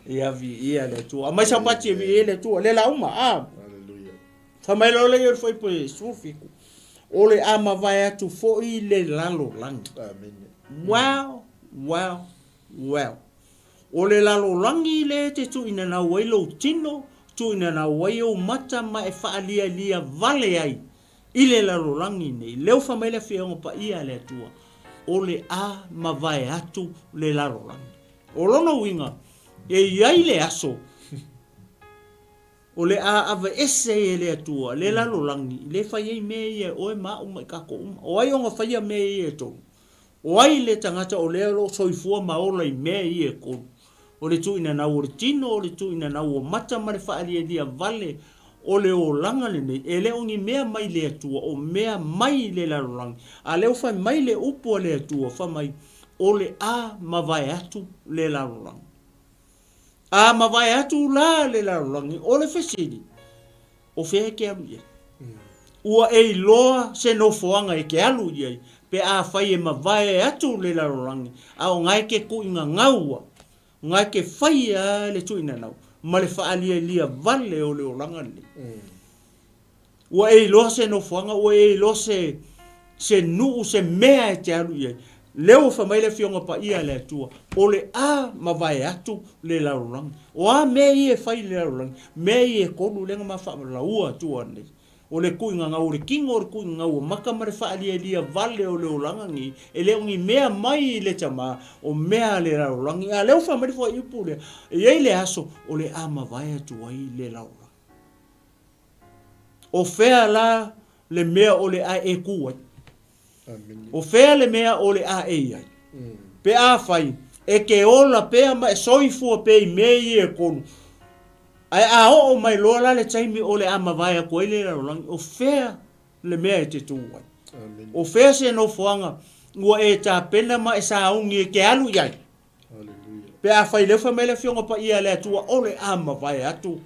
Ia vi ia le tua. Mai sa pati vi ia le tua. Le la uma. Hallelujah. Whamai lo le ior whai poe sufiku. Ole ama vai atu fo i le lalo langi. Amen. Wow. Ole lalo langi le te tu ina na wailo tino. Tu ina na waio mata ma e whaalia lia vale ai. Ile lalo langi nei. Leo whamai le whiongo pa ia le tua. Ole a ma vai atu le lalo langi. O lona winga. E iai le aso. O le a ava ese e le atua, le lalo langi, le whai me ia oe maa umai kako uma. O ai onga whai me ia tonu. O ai le tangata o le alo soifua maola i me ia konu. O le tu ina nau o le tino, o le tu ina nau o mata ma le whaalia dia vale, o le o langa le nei. E le ongi mea mai le atua, o mea mai le lalo langi. A leo whai mai le upo le atua, wha mai, o le a mawai atu le lalo langi. Ma vai atu la le la langi o le fesili o fe ke alu ye ua e loa se no foanga e ke alu ye pe a fai e ma vai atu le la langi o ngai ke ku inga ngaua ngai ke fai a le tu ina nau ma le fa ali lia vale o le olanga ni ua e loa se no foanga ua e loa se nu se mea e te alu ye leo fa mai le fionga pa ia le tua o le a ma vai atu le laurang o a me e fai le laurang me e konu lenga ma fa la ua tua nei o le kuinga nga o le kingo o le kuinga o maka mare fa ali lia vale o le olanga ngi e le ngi mea mai le tama o mea le laurang a leo fa mai fo i pule e le aso o le a ma vai atu ai le laurang o fea la le mea o le a e kuai o fea le mea o le a e ai. Pe a fai, e ke ola pea ma e soifua pe i mei e konu. Ai a o mai lola le taimi o le ama vai a koe le rarolangi, o fea le mea e te tuwai. O fea se no fuanga, ua e ta pena ma e sa aungi e ke alu iai. Pe a fai le fa me le fionga pa ia le atua o le ama vai atu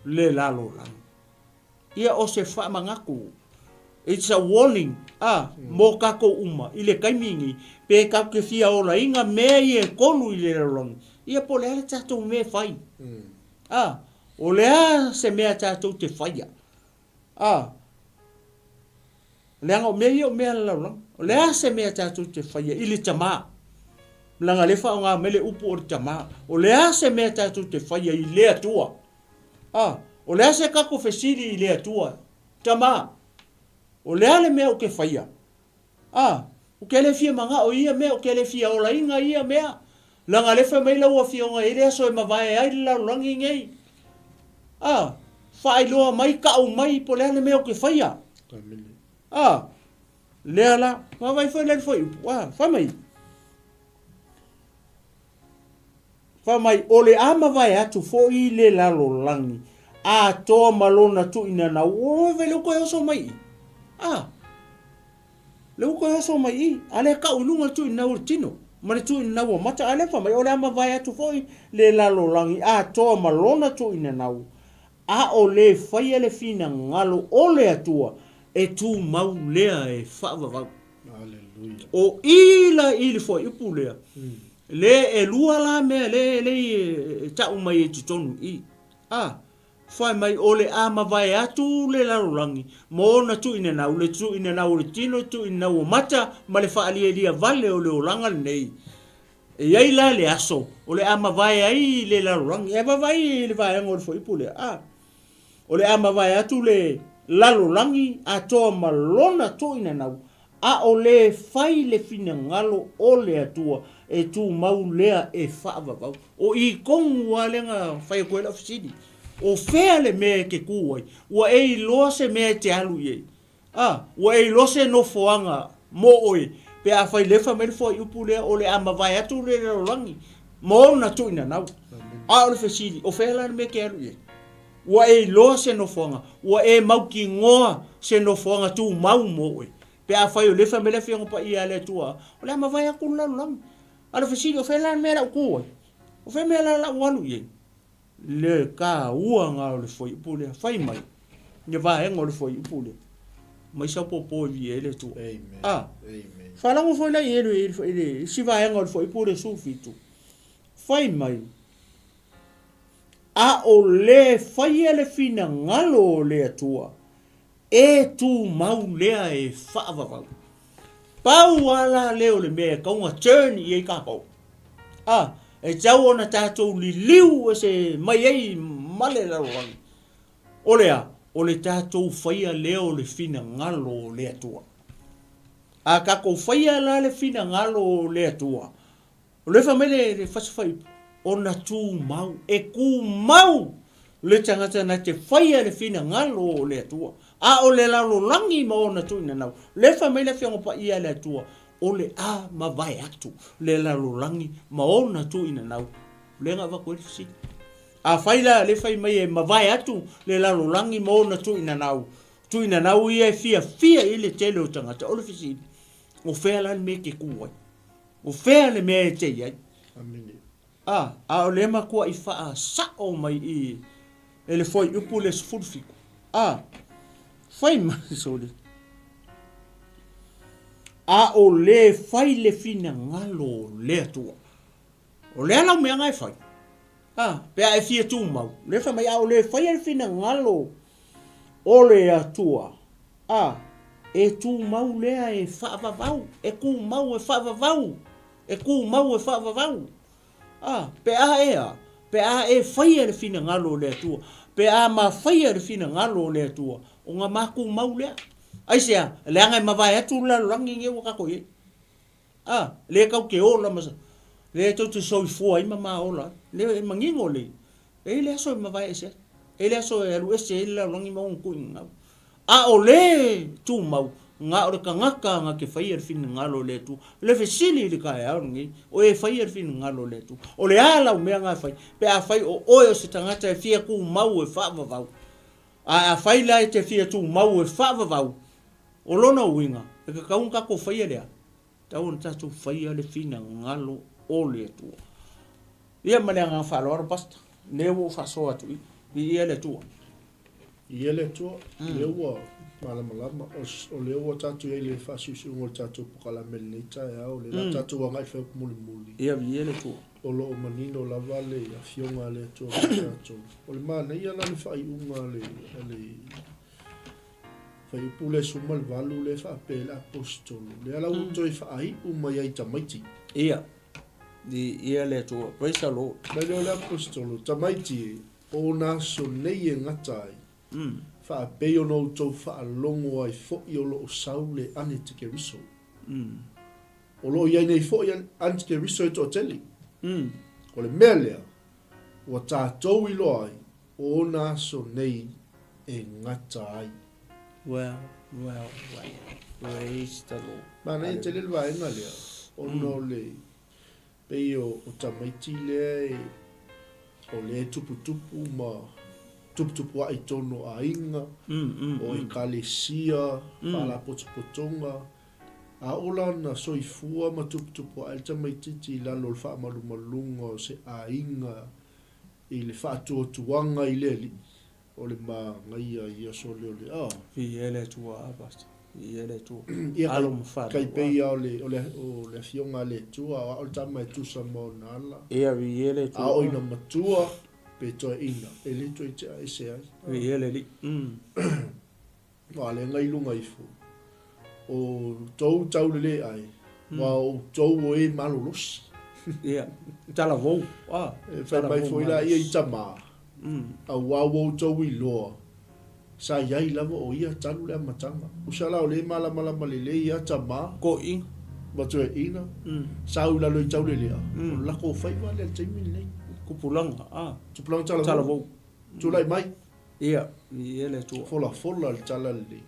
le lalo langi. Ia o se fa mangaku. It's a warning. Mo kako uma. Ile kaimingi. Pe kako ke fia ola. Inga mea e konu i le rongi. Ia po lea le tatou me fai. O lea se mea tatou te faia. Leanga o mea i o mea la rongi. O lea se mea tatou te faia. Ile tama. Langa lefa o ngā mele upu o tama. O lea se mea tatou te faia i lea tua. O lea se kako fesiri i lea tua. Tama. O lea le mea o ke whaia. O ke le fia manga o ia mea, o ke le fia o la inga ia mea. Langa le wha mai lau a fia o ngā ere aso e mawai ai la rangi ngei. Whaai loa mai ka o mai po lea le mea o ke whaia. Lea la, mawai whai le whai upu. Whamai. Whamai, o le a mawai atu fo i le lalo langi. Toa malona tu ina na uwe le koe oso mai. Le uko yaso mai I, ale ka ulunga tu ina urtino, mare tu ina wa mata ale fa mai ole ama vai atu foi le lalo langi toa malona tu ina nau. Ole fai ele fina ngalo ole atua e tu mau lea e whaava vau. Hallelujah. O ila ili foi upu lea. Le e lua la mea le tau mai e tutonu I. Fai mai ole ama vai atu le larolangi. Mo na tu ina nau, le tu ina nau le tino, tu ina nau mata, ma le whaalia lia vale o le olanga nei. E iai la le aso, ole ama vai ai le larolangi. E vai le vai angor fo ipu le. Ole ama vai atu le larolangi, toa malona tu ina nau. a o le fai le fina ngalo o le atua e tu mau lea e whaavavau. O I kongu alenga whai koe la fisini. O fea le mea ke kuai. Ua e loa se mea te alu iei. Ua e loa se no foanga mo oe. Pe a whai lefa me le fo iupu lea o le ama vai atu le rolangi. Mo na tu ina nau. A o le fisini. O fea la le mea ke alu iei. Ua e loa se no foanga. Ua e mau ki ngoa se no foanga tu mau mo oe. Pe a whai o lefa me le fiango pa ia le tua. O le ama vai aku la rolangi. A le fisini o fea la le mea la kuai. O fea mea la walu iei. Le ka ua ngā o le foi upule fai mai ne va e ngol foi upule mai sa popo vi ele tu Amen. fala mo foi la ele si va e ngol foi upule su fitu fai mai a o le fai ele fina ngalo le tua e tu mau le e fa va pau ala le o le me ka un turn e ka pau e tau ona tātou li liu e se mai ei male la roang. Olea, o le tātou whaia leo le fina ngalo le atua. A kako whaia la le fina ngalo le atua. O le whamele le whasawhai, o na tū mau, e kū mau le tangata na te whaia le fina ngalo le atua. A o le lalo langi ma o na tū ina nau. Le whamele whiangopa ia le atua. O le a ma vai atu le lalulangi ma ona tu ina nau le nga va koe fisi a faila le fai mai e ma vai atu le lalulangi ma ona tu ina nau ia fia ile tele o tangata o le fisi o fea lan me ke kuai o fea le me te iai Amene. a o le ma kua I faa sa o mai I ele foi upu le sfulfiku fai mai soli a o le fai le fina ngalo le atua. O le ala mea ngai fai. Pe a e fia tu mau. Le fai mai a o le fai le fina ngalo o le atua. E tu mau lea e whaavavau. E ku mau e whaavavau. E ku mau e whaavavau. Pe a e fai le fina ngalo le atua. Pe a ma fai le fina ngalo le atua. O ngā maku mau lea. Ai sea, le anga ma vai atu la rangi nge waka ko ye. Le kau ke ola masa. Le to tu so fo ai mama ola. Le mangingo le. Le so ma vai ese. Le so e lu ese la rangi ma un kuinga. O le tu mau nga o ka ngaka nga ke fai fin ngalo le tu. Le fesili le ka ya ngi. O e fai fin ngalo le tu. O le ala o me nga fai. Pe a fai o oyo se tangata e fia ku mau e fa va. A fai la te fia tu mau e fa va. O lona winga, e ka kaun kako whaia lea. Tau na tātou whaia le fina ngalo o le tua. Ia manea ngā whaloara pasta. Lewo whasoa tui. Ia le tua. Ia le tua, lewa malama. O lewa tātou ei le whasusu ngō tātou pokala melita e au. Le la tātou wangai whau muli. Ia le tua. O lo o manino lava le a fionga le tua tātou. O le mana ia nani whai unga le fai pule sumal valu le fa pe la apostolo le ala uto fa ai uma ia tamaiti ia le to praise the Lord le apostolo tamaiti o na so nei ngatai fa pe o no to fa longo ai fo i lo saule ane te ke riso o lo ia nei fo ia ane ke riso to teli o le mele o ta to i lo ai o na so nei e ngatai. Well. Praise the Lord. Mana e te lele vai nga lea. O no le. Pei o tamaiti lea o le tupu ma tupu a i tono a inga. O i kalesia. Pala potopotonga. A ola na soifua ma tupu a i tamaiti ti lalo le wha malunga o se a inga. I le wha tuanga I le li. O le ma ngai ia so le o le Ia le tua basta. Ia le tua. Alo mfa. Kai pe o le fionga le tua o tama e tusa mo nala. Ia le tua. A o ina matua pe to ina. E le to te ai se ai. Ia le li. Wa le ngai lunga ifu. O tou tau le ai. Wa o tou o e malolos. Ia. Tala vou. E fa mai foi la ia i tama. A wawo tau I loa. sa iai lava o ia talu le amatanga. Usala o le malama le ia tama, Ko ing. matue ina, sa ula loi tau le lea. O lako o fai wale al taimi nei. Kupulanga. Tupulang Tala tala vau. Tulai mai, Ia. Ia le tua. fola al tala le.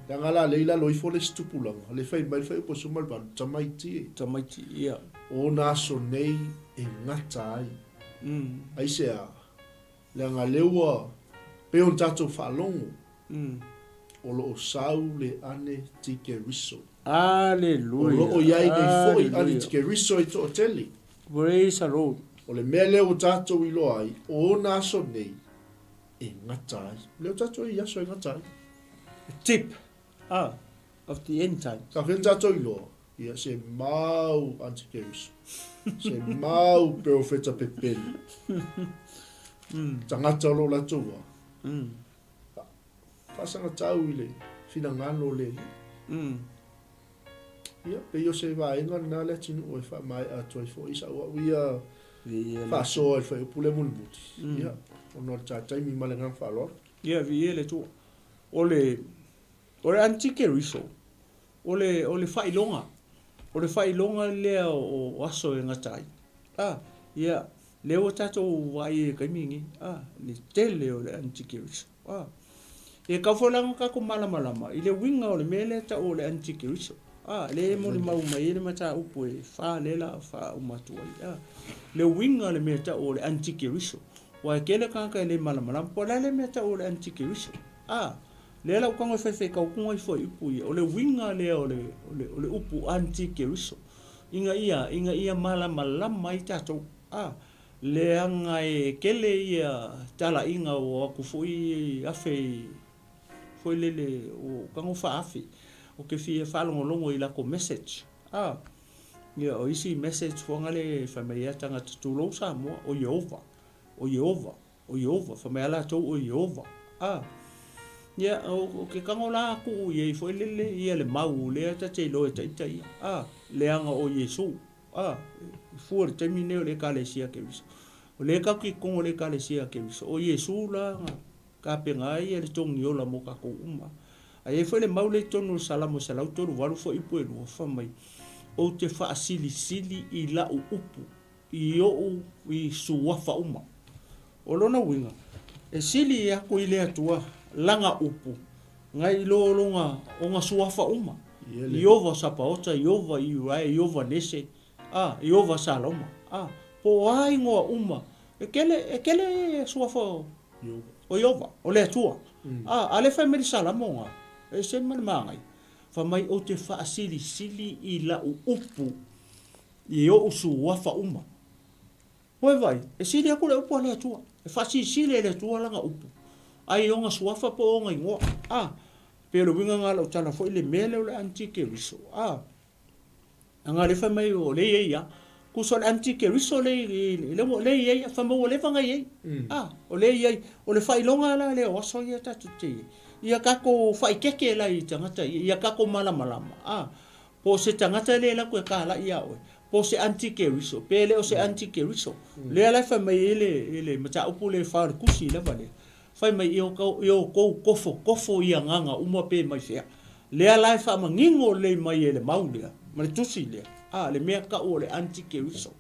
Ya ngala leila loi fole stupulanga. Le fai mai fai upo sumal ban, tamai tie. Tamaiti. Ia. O naso nei e ngata ai. Ai se a, le anga leua, peon tato whalongo, o lo o sau le ane tike riso. Aleluia. O lo o iai nei foi ane Aleluia. tike riso i to o teli. Praise the Lord. O le mea leo tato i lo ai, o naso nei e ngata ai. Leo tato i aso e ngata ai. Tip. Of the end time. Ka wen tato i lo, ia se mau ane tike riso. Se mau profeta pepeli. Tangata lo la tua. Pasanga tau i le, fina ngano le. Ia, pe yo se va inga na le tinu o e wha mai a toi fo isa ua wia wha so e wha upule mulmuti. Ia, o no tatai mi male ngang wha lor. Ia, vi ele tu. Ole antike riso. Ole whailonga. Ole whailonga lea o aso e ngatai. Ia, leo tatou wai e kaimingi. Ni tele o le antike riso. E kauwhalango kako malama. I le winga o le mele ta o le antike riso. Le mo le mauma i le mata upo e wha lela wha umatuai. Le winga le meta o le antike riso. Wa kele kanka e le malama. Po le meta o le antike riso. Le la ukango whewhe kaukunga i fwoi upu i. O le winga le o le upu antike riso. Inga ia malama i tatou. Le anga e kele ia tala inga o aku fwoi afe foi lele o kango fa afi o ke fie falongolongo i lako message ia o isi message fonga le familia tanga tutulo sa mo o Yehova familia to o Yehova ia o ke kango la ku ye foi lele ia le mau le ta te lo ta le anga o Yesu fuor termine le kalesia ke viso o le ka ki kongo le kalesia ke viso o Yesu la ka penga ia le tongi ola mo ka ko uma ai foi le maule tonu salamo salau tonu walu fo ipu e no fa mai o te fa sili i la upu i o i suafa uma o lona winga e sili ya ko ile atua langa upu ngai lo longa o nga suafa uma Yehova sapaota Yehova i rai Yehova nese Yehova saloma po ai ngo uma e kele suafa o Yehova o le atua ale fa me salamonga e se mangai fa mai o te fa sili i la upu i o usu wa fa uma Hoi vai, e sili aku le upu le atua e fa sili le atua langa upu ai o nga suafa po o nga ingoa pero winga nga lau tala fo ile mele o le antike riso anga le fa mai o le ia kuso le antike riso le ia fa mo le fanga ia o le ia o le failonga la le o so ia tatu te ia kako fai keke la i tangata ia kako malama po se tangata le la ko kala ia o po se antike riso pele o se antike riso le la fa mai ele mata upu le fa kusi la vale fai mai io ko kofo ia nganga uma pe mai fea le la fa mangingo le mai ele maulia ma tusi le le mea ka o le antike riso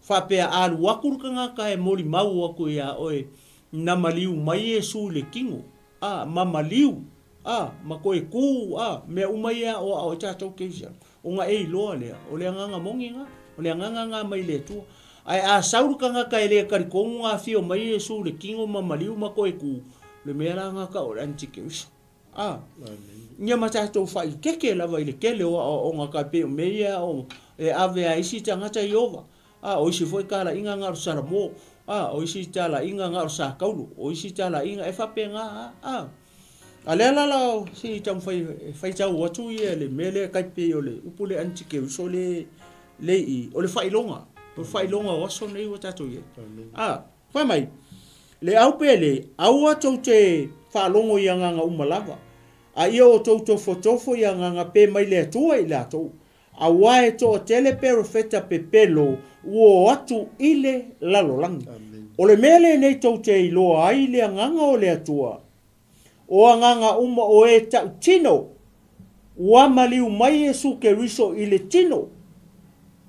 fa pe alu akuru kanga ka e moli mau aku ia oe na maliu mai e su le kingo mama liu ma koe ku me umaia o tatou keisia o nga e loa lea o le nganga monginga o le nganga mai le tu ai sauru kanga ka ele karikonga fio mai e su le kingo mama liu ma koe ku le mea nga ka o le antike riso nya mata to fai keke la vai le kele o nga ka pe meia o e ave a isi tangata Yehova o isi foi kala inga nga sara mo o isi tala inga nga sa kaulu o isi tala inga e fa penga ale la si tam fai tau watu ye le mele kai pe o le upule antike so le i o le failonga o so nei o tatu ye fa mai le au pele au atu te fa longo yanga nga umalava o toto fotofo yanga pe mai le tua i la to awae to tele profeta pepelo wo atu ile lalolangi o le mele nei to te ilo ai le nganga o le atua o anganga uma o e tau tino, ua maliu mai e su ke riso i le tino,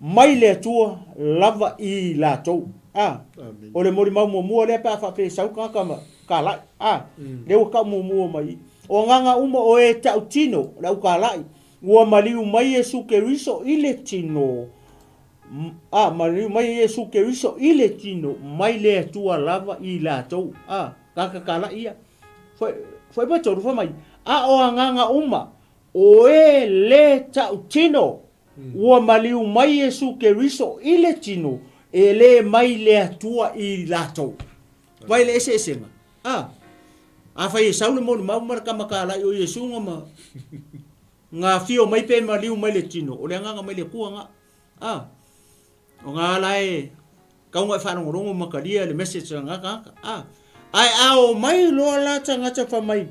mai le atua lava i la tou. Amen. O le mori mau mua le pa fa pe sau ka lai. Le o ka mua mai. O nganga uma o e tau tino, la u ka lai. Ua maliu mai e su ke riso i le tino. Maliu mai e su ke riso i le tino, mai le atua lava i la tou. Ka lai ia. Foi pa tolu fa mai. O nganga uma o e le tau tino. Ua maliu mai e su ke riso i le tino. E le mai le atua i lato. Vai le ese senga. A fai e saule mo mau maraka makala o Yesu ngama. Nga fio mai pe maliu mai le tino. O le nganga mai le kua nga. O nga lai kaunga fa rongo makalia le message nga ka. Ai ao mai lo la tanga fa mai.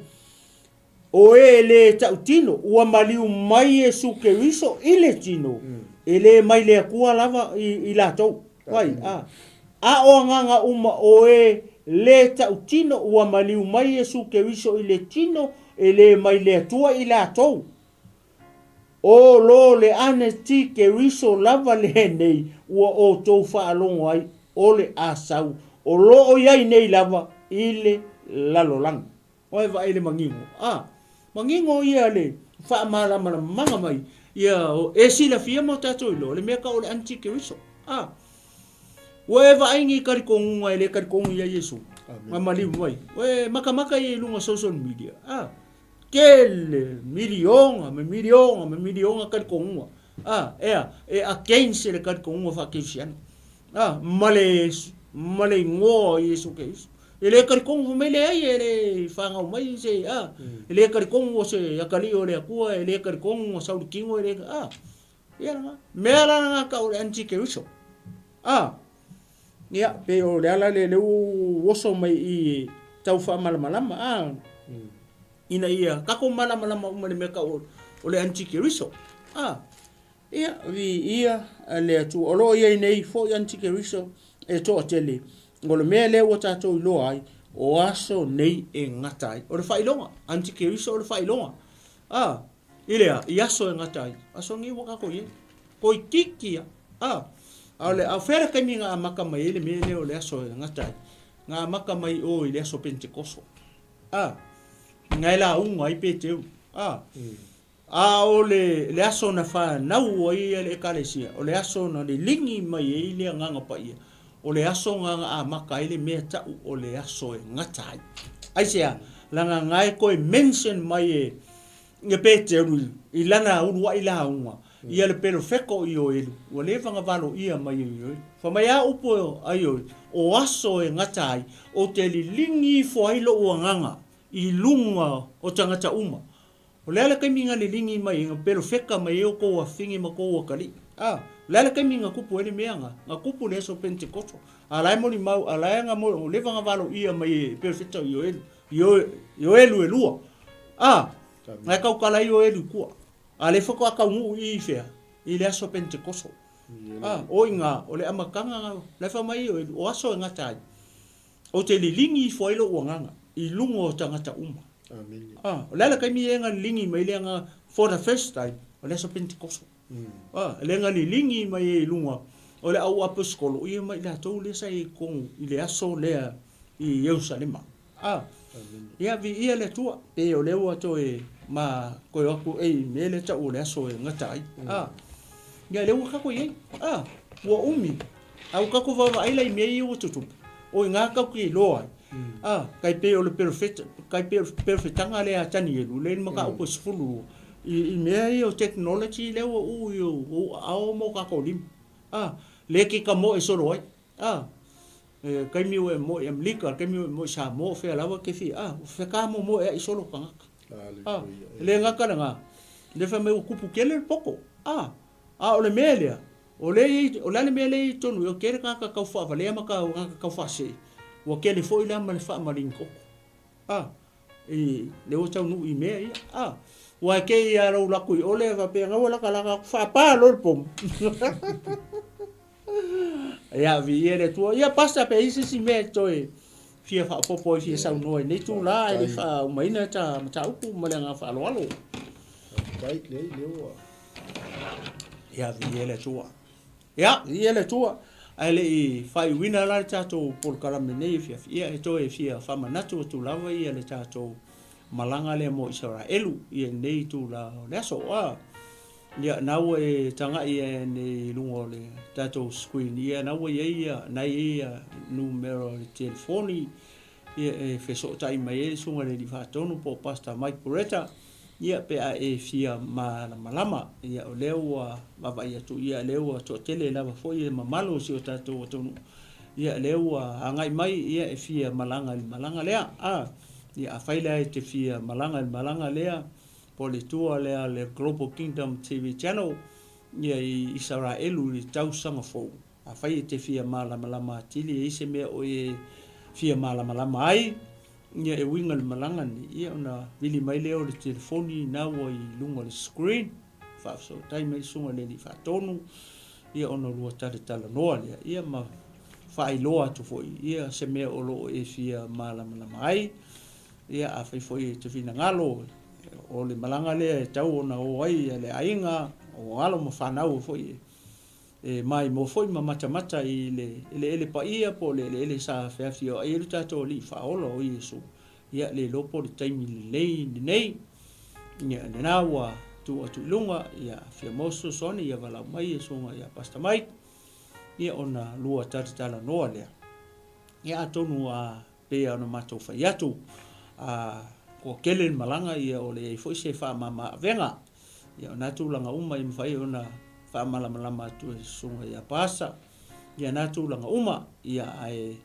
O e le tau tino ua maliu mai e su ke riso i le tino. E le mai le kua lava i lato. Wai, o nganga uma o e le tau tino ua maliu mai e su ke riso i le tino e le mai le atua i la tou. O lo le ane ti ke riso lava le nei ua o tou whaalongo ai o le asau. O lo o iai nei lava i le lalolang. Wai va ele mangingo. Mangingo ia le whaamala manga mai. Ia e sila fia mo tato ilo. Le mea ka o le ane ti ke riso. We va ingi karikongu ai le karikongu ia Yesu. Mamali mai. We maka ia lunga social media. Kele milionga karikongu. E against le karikongu fa kisian. Male ngo Yesu Christ. Ele karikongu mai le ai ele fanga mai se ele karikongu se akali o le akua ele karikongu sa u kingo ele ia mela nga ka o anti keriso. Ia, pe o le ala le woso mai i tau wha malamalama. Ina ia, kako malamalama umane meka o le antiki riso. Ia, ia, le atu, o lo ia nei fo i antiki riso e toa tele. Ngolo mea le o tatou iloa ai, o aso nei e ngatai. O le whailonga, antiki riso o le whailonga. Ilea, i aso e ngatai. Aso ngi wakako ie. Koi kikia. Ale a fera kai nga maka mai ele me le o le aso ngatai nga maka mai o le aso Pentecoso ngai la unga i peteu o le aso na fa na o i le kalesia o le aso na le lingi mai e le nganga pa ia o le aso nga a maka ele me ta o le aso ngatai ai sia langa ngai ko mention mai e nge peteu i lana urua i la unga ia le pelo feko i o elu. Ua le vanga valo ia mai i o elu. Whamaya upo ai o o aso e ngatai o te li lingi fo ailo ua nganga i lunga o tangata uma. O leala kai minga li lingi mai inga pelo feka mai e o koua fingi ma koua kali. Leala kai minga kupu ele meanga. Nga kupu le so Pentecoso. Alai moni mau, alai nga mo o le vanga valo ia mai e pelo feka i o elu. I o elu e lua. Ngai kau kala i o elu kua. Ale foko aka ngu i fea i le aso Pentecoso. O inga o le amakanga le fa mai o aso ngatai. O te lingi fo ilo uanganga i lungo tangata uma. Amen. Le kai mi nga lingi mai le nga for the first time o le aso Pentecoso. Le nga lingi mai i lunga o le au apostolo i mai la tau le sai kong i le aso le i Jerusalema. Ia vi ia le tua e o le wa to e ma ko aku e mele ta o le aso e ngatai. Ia le wa kako ye. Wa umi. Au kako va ai lai me i o tutu. O nga ka ki loa. Kai pe o le perfect, kai pe perfectanga le atani e le maka o sfulu. I me o technology le o au mo ka ko lim. Le ki ka mo e soro ai. Kai mi mo em lika, kai mi mo sa mo fe lava ke fi. Fe ka mo e solo ka. Le nga ka nga. Le fa me o kupu kele poko. O le melia. O le mele tonu o kere ka ka fa va le ma ka fa se. O kele fo ila ma le fa ma linko. Le o tau nu i me ia. Wa ke ia ro la ku o le va pe nga wala ka la fa pa lo pom. Ia vi ele tu ia pasta pe isi si me toi. fia fa popo fia sau no nei tu la e fa mai na ta upu ma le nga fa lo alo tai le o ya viele tua ya viele tua ale i fai wina la tato por karame nei fia fia e to e fia fa manatu tu lava i ale tato malanga le mo Israelu i nei tu la le so a ya nawe e tanga i ne lungo le tato screen ia nawe ia nai ia numero de telefoni ia e feso tai mai sunga le di fatonu po pasta Mike Poreta ia pe a e fia malama ia o lewa baba ia tu ia lewa to tele lava foi mamalo si o tato tonu ia lewa angai mai ia e fia malanga lea a ia faila e te fia malanga lea po le tua lea le Global Kingdom TV channel ia i Israelu i tausanga fou a fai te fia malama tili e se mea o e fia malama ai ia e winga le malanga ni ia ona vili mai leo le telefoni na o i lunga le screen fa so tai mai sunga le li fa tonu ia ona lua tale tala noa lea ia ma fa i loa tu foi ia se mea o lo e fia malama ai ia a fai foi te fina ngalo o le malanga le tau ona o ai le ainga o alo mo fanau foi e mai mo foi ma mata i le pa ia po le sa fa fio ai lu tato li fa olo i su ia le lopo le taimi le nei ia le nawa tu lunga ia fia moso soni ia vala mai so ia pasta mai ia ona lua tala no le ia tonu a pe ona mato fa yatu a ko kelen malanga ia o le foi se fa mama venga ia na tu langa uma i fai ona fa malama tu sunga ia pasa ia na tu langa uma ia ai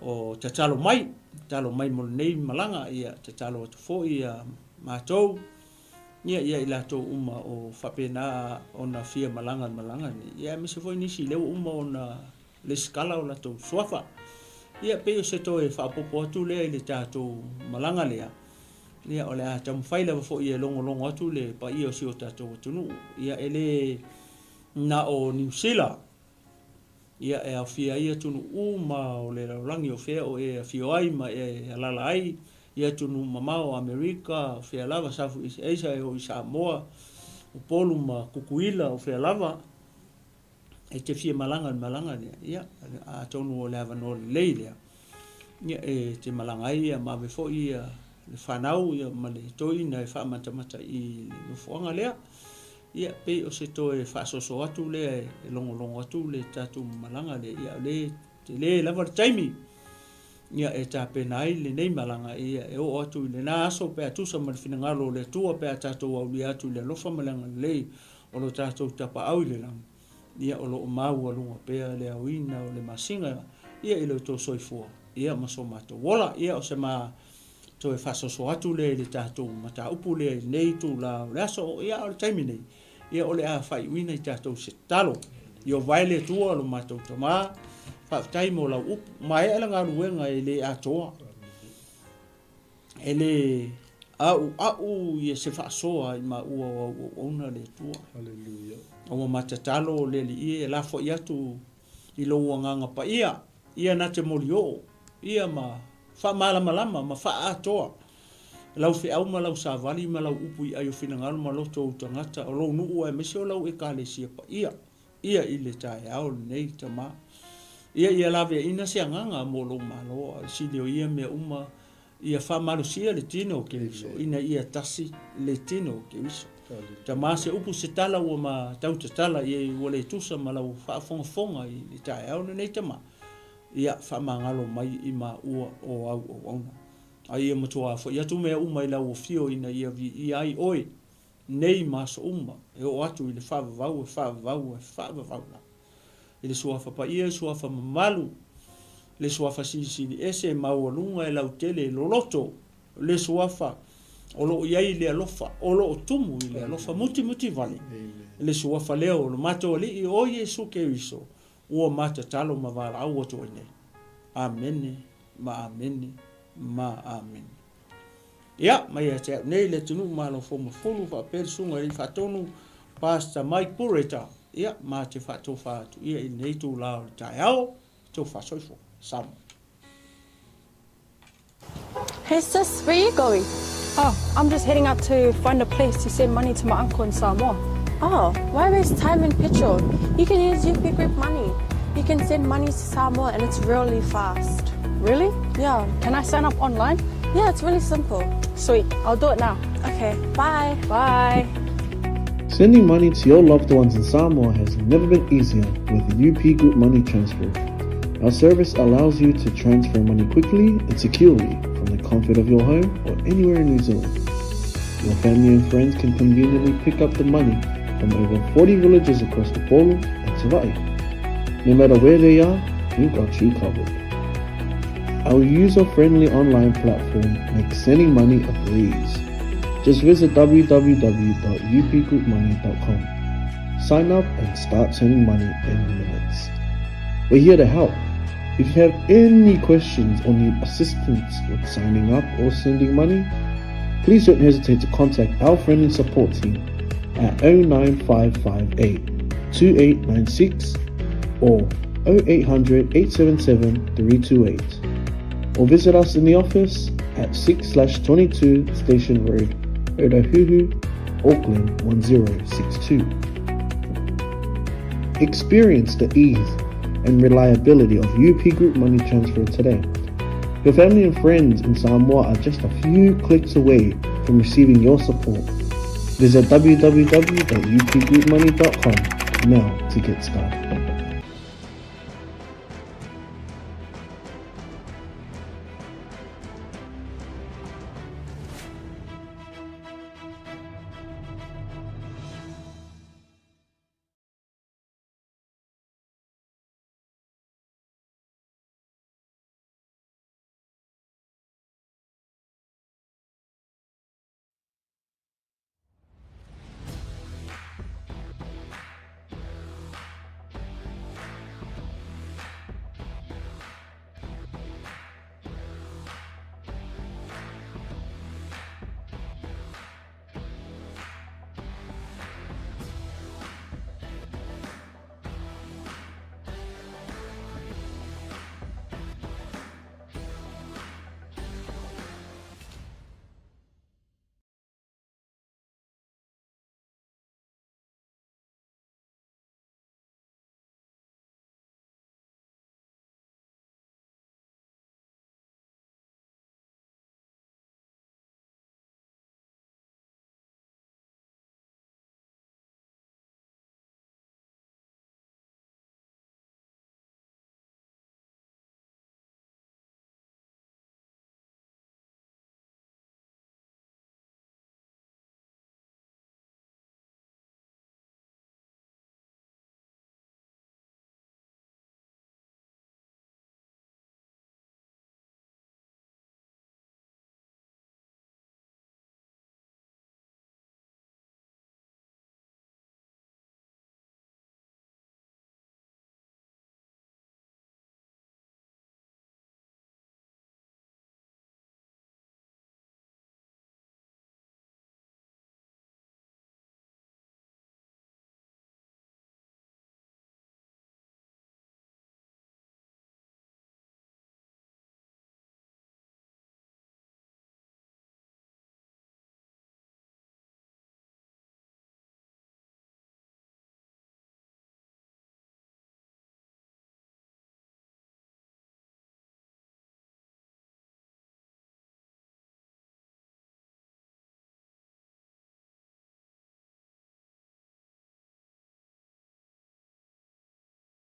o talo mai mo nei malanga ia talo to fo ia matou ia ila to uma o fa pena ona fia malanga ni ia mi se foi ni si le uma ona le skala ona to sofa ia pe se to e fa popo tu le tato malanga lea ia ole a tam faila fo ia longo atu le pa ia si o tato tunu ia ele na o New Zealand ia e afia ia tunu uma o le rangi o fea o e afio ai ma e alala ai ia tunu mama o Amerika o fea lava safu i Asia o i Samoa o polu ma kukuila o fea lava e te fia malanga ia a tonu o le avano leilea ia e te malanga ia ma me fo ia le fanau ia ma le toina e fa mata i le fuanga lea ia pe o se to e fa so atu le e longo atu le tatu malanga le ia le te le lava taimi ia e ta penai le nei malanga ia e o atu le na so pe atu sa mal finangalo le tua pe tatu au le atu le lofa malanga le o lo tatu tapa au le lang ia o lo mau lunga pe le awina o le masinga ia ile to soifo ia maso mato wala ia o se ma to e fa so atu le tatu mata upu le nei tu la so ia o taimi nei ia ole a fai wina i tatou se talo io vaile tua lo matou tama fa tai mo la up mai ala nga ruenga ele a toa ele au ia se fa soa i ma u ona le tua haleluya o mata talo le li e la fo ia tu i lo nganga pa ia na te molio ia ma fa malama ma fa a toa lau fe au ma lau sa vali ma lau upu i ayo finangalo ma loto utangata o lo nuu e mesio lau e kale sia pa ia i le tae au nei tama ia lave ina se nganga mo lo malo si leo ia me uma ia fa malo sia le tino ke viso ina ia tasi le tino ke viso tama se upu se tala o ma tau te tala ia wale tusa ma lau fa fonga i le tae au nei tama ia fa mangalo mai i ma ua o au o ona ai mo toa fo ia tu me uma i la o fio ina ia vi i ai oi nei mas uma e o atu i le fa vau la i le suafa pa ia suafa malu le suafa si ese mau lunga e lau tele lo loto le suafa o lo iai le alofa o lo tumu i le alofa muti vale le suafa leo lo mato li i o Yesu ke iso o mata talo ma vala au to nei amen ma amen ia mai te nei le tunu malo fo mo fulu fa persunga i fatonu pasta Mike Poreta ia ma te fatu ia i nei tu la ta ao to fa soifo sam Hey sis, where are you going? Oh, I'm just heading out to find a place to send money to my uncle in Samoa. Oh, why waste time and petrol? You can use UP Group Money. You can send money to Samoa and it's really fast. Really? Yeah. Can I sign up online? Yeah, it's really simple. Sweet, I'll do it now. Okay, bye. Bye. Sending money to your loved ones in Samoa has never been easier with the UP Group Money Transfer. Our service allows you to transfer money quickly and securely from the comfort of your home or anywhere in New Zealand. Your family and friends can conveniently pick up the money from over 40 villages across the Polu and Tawai. No matter where they are, we've got you covered. Our user-friendly online platform makes sending money a breeze. Just visit www.upgroupmoney.com. Sign up and start sending money in minutes. We're here to help. If you have any questions or need assistance with signing up or sending money, please don't hesitate to contact our friendly support team at 09558 2896 or 0800 877 328, or visit us in the office at 6/22 Station Road, Otahuhu, Auckland 1062. Experience the ease and reliability of UP Group Money Transfer today. Your family and friends in Samoa are just a few clicks away from receiving your support. Visit www.upgroupmoney.com now to get started.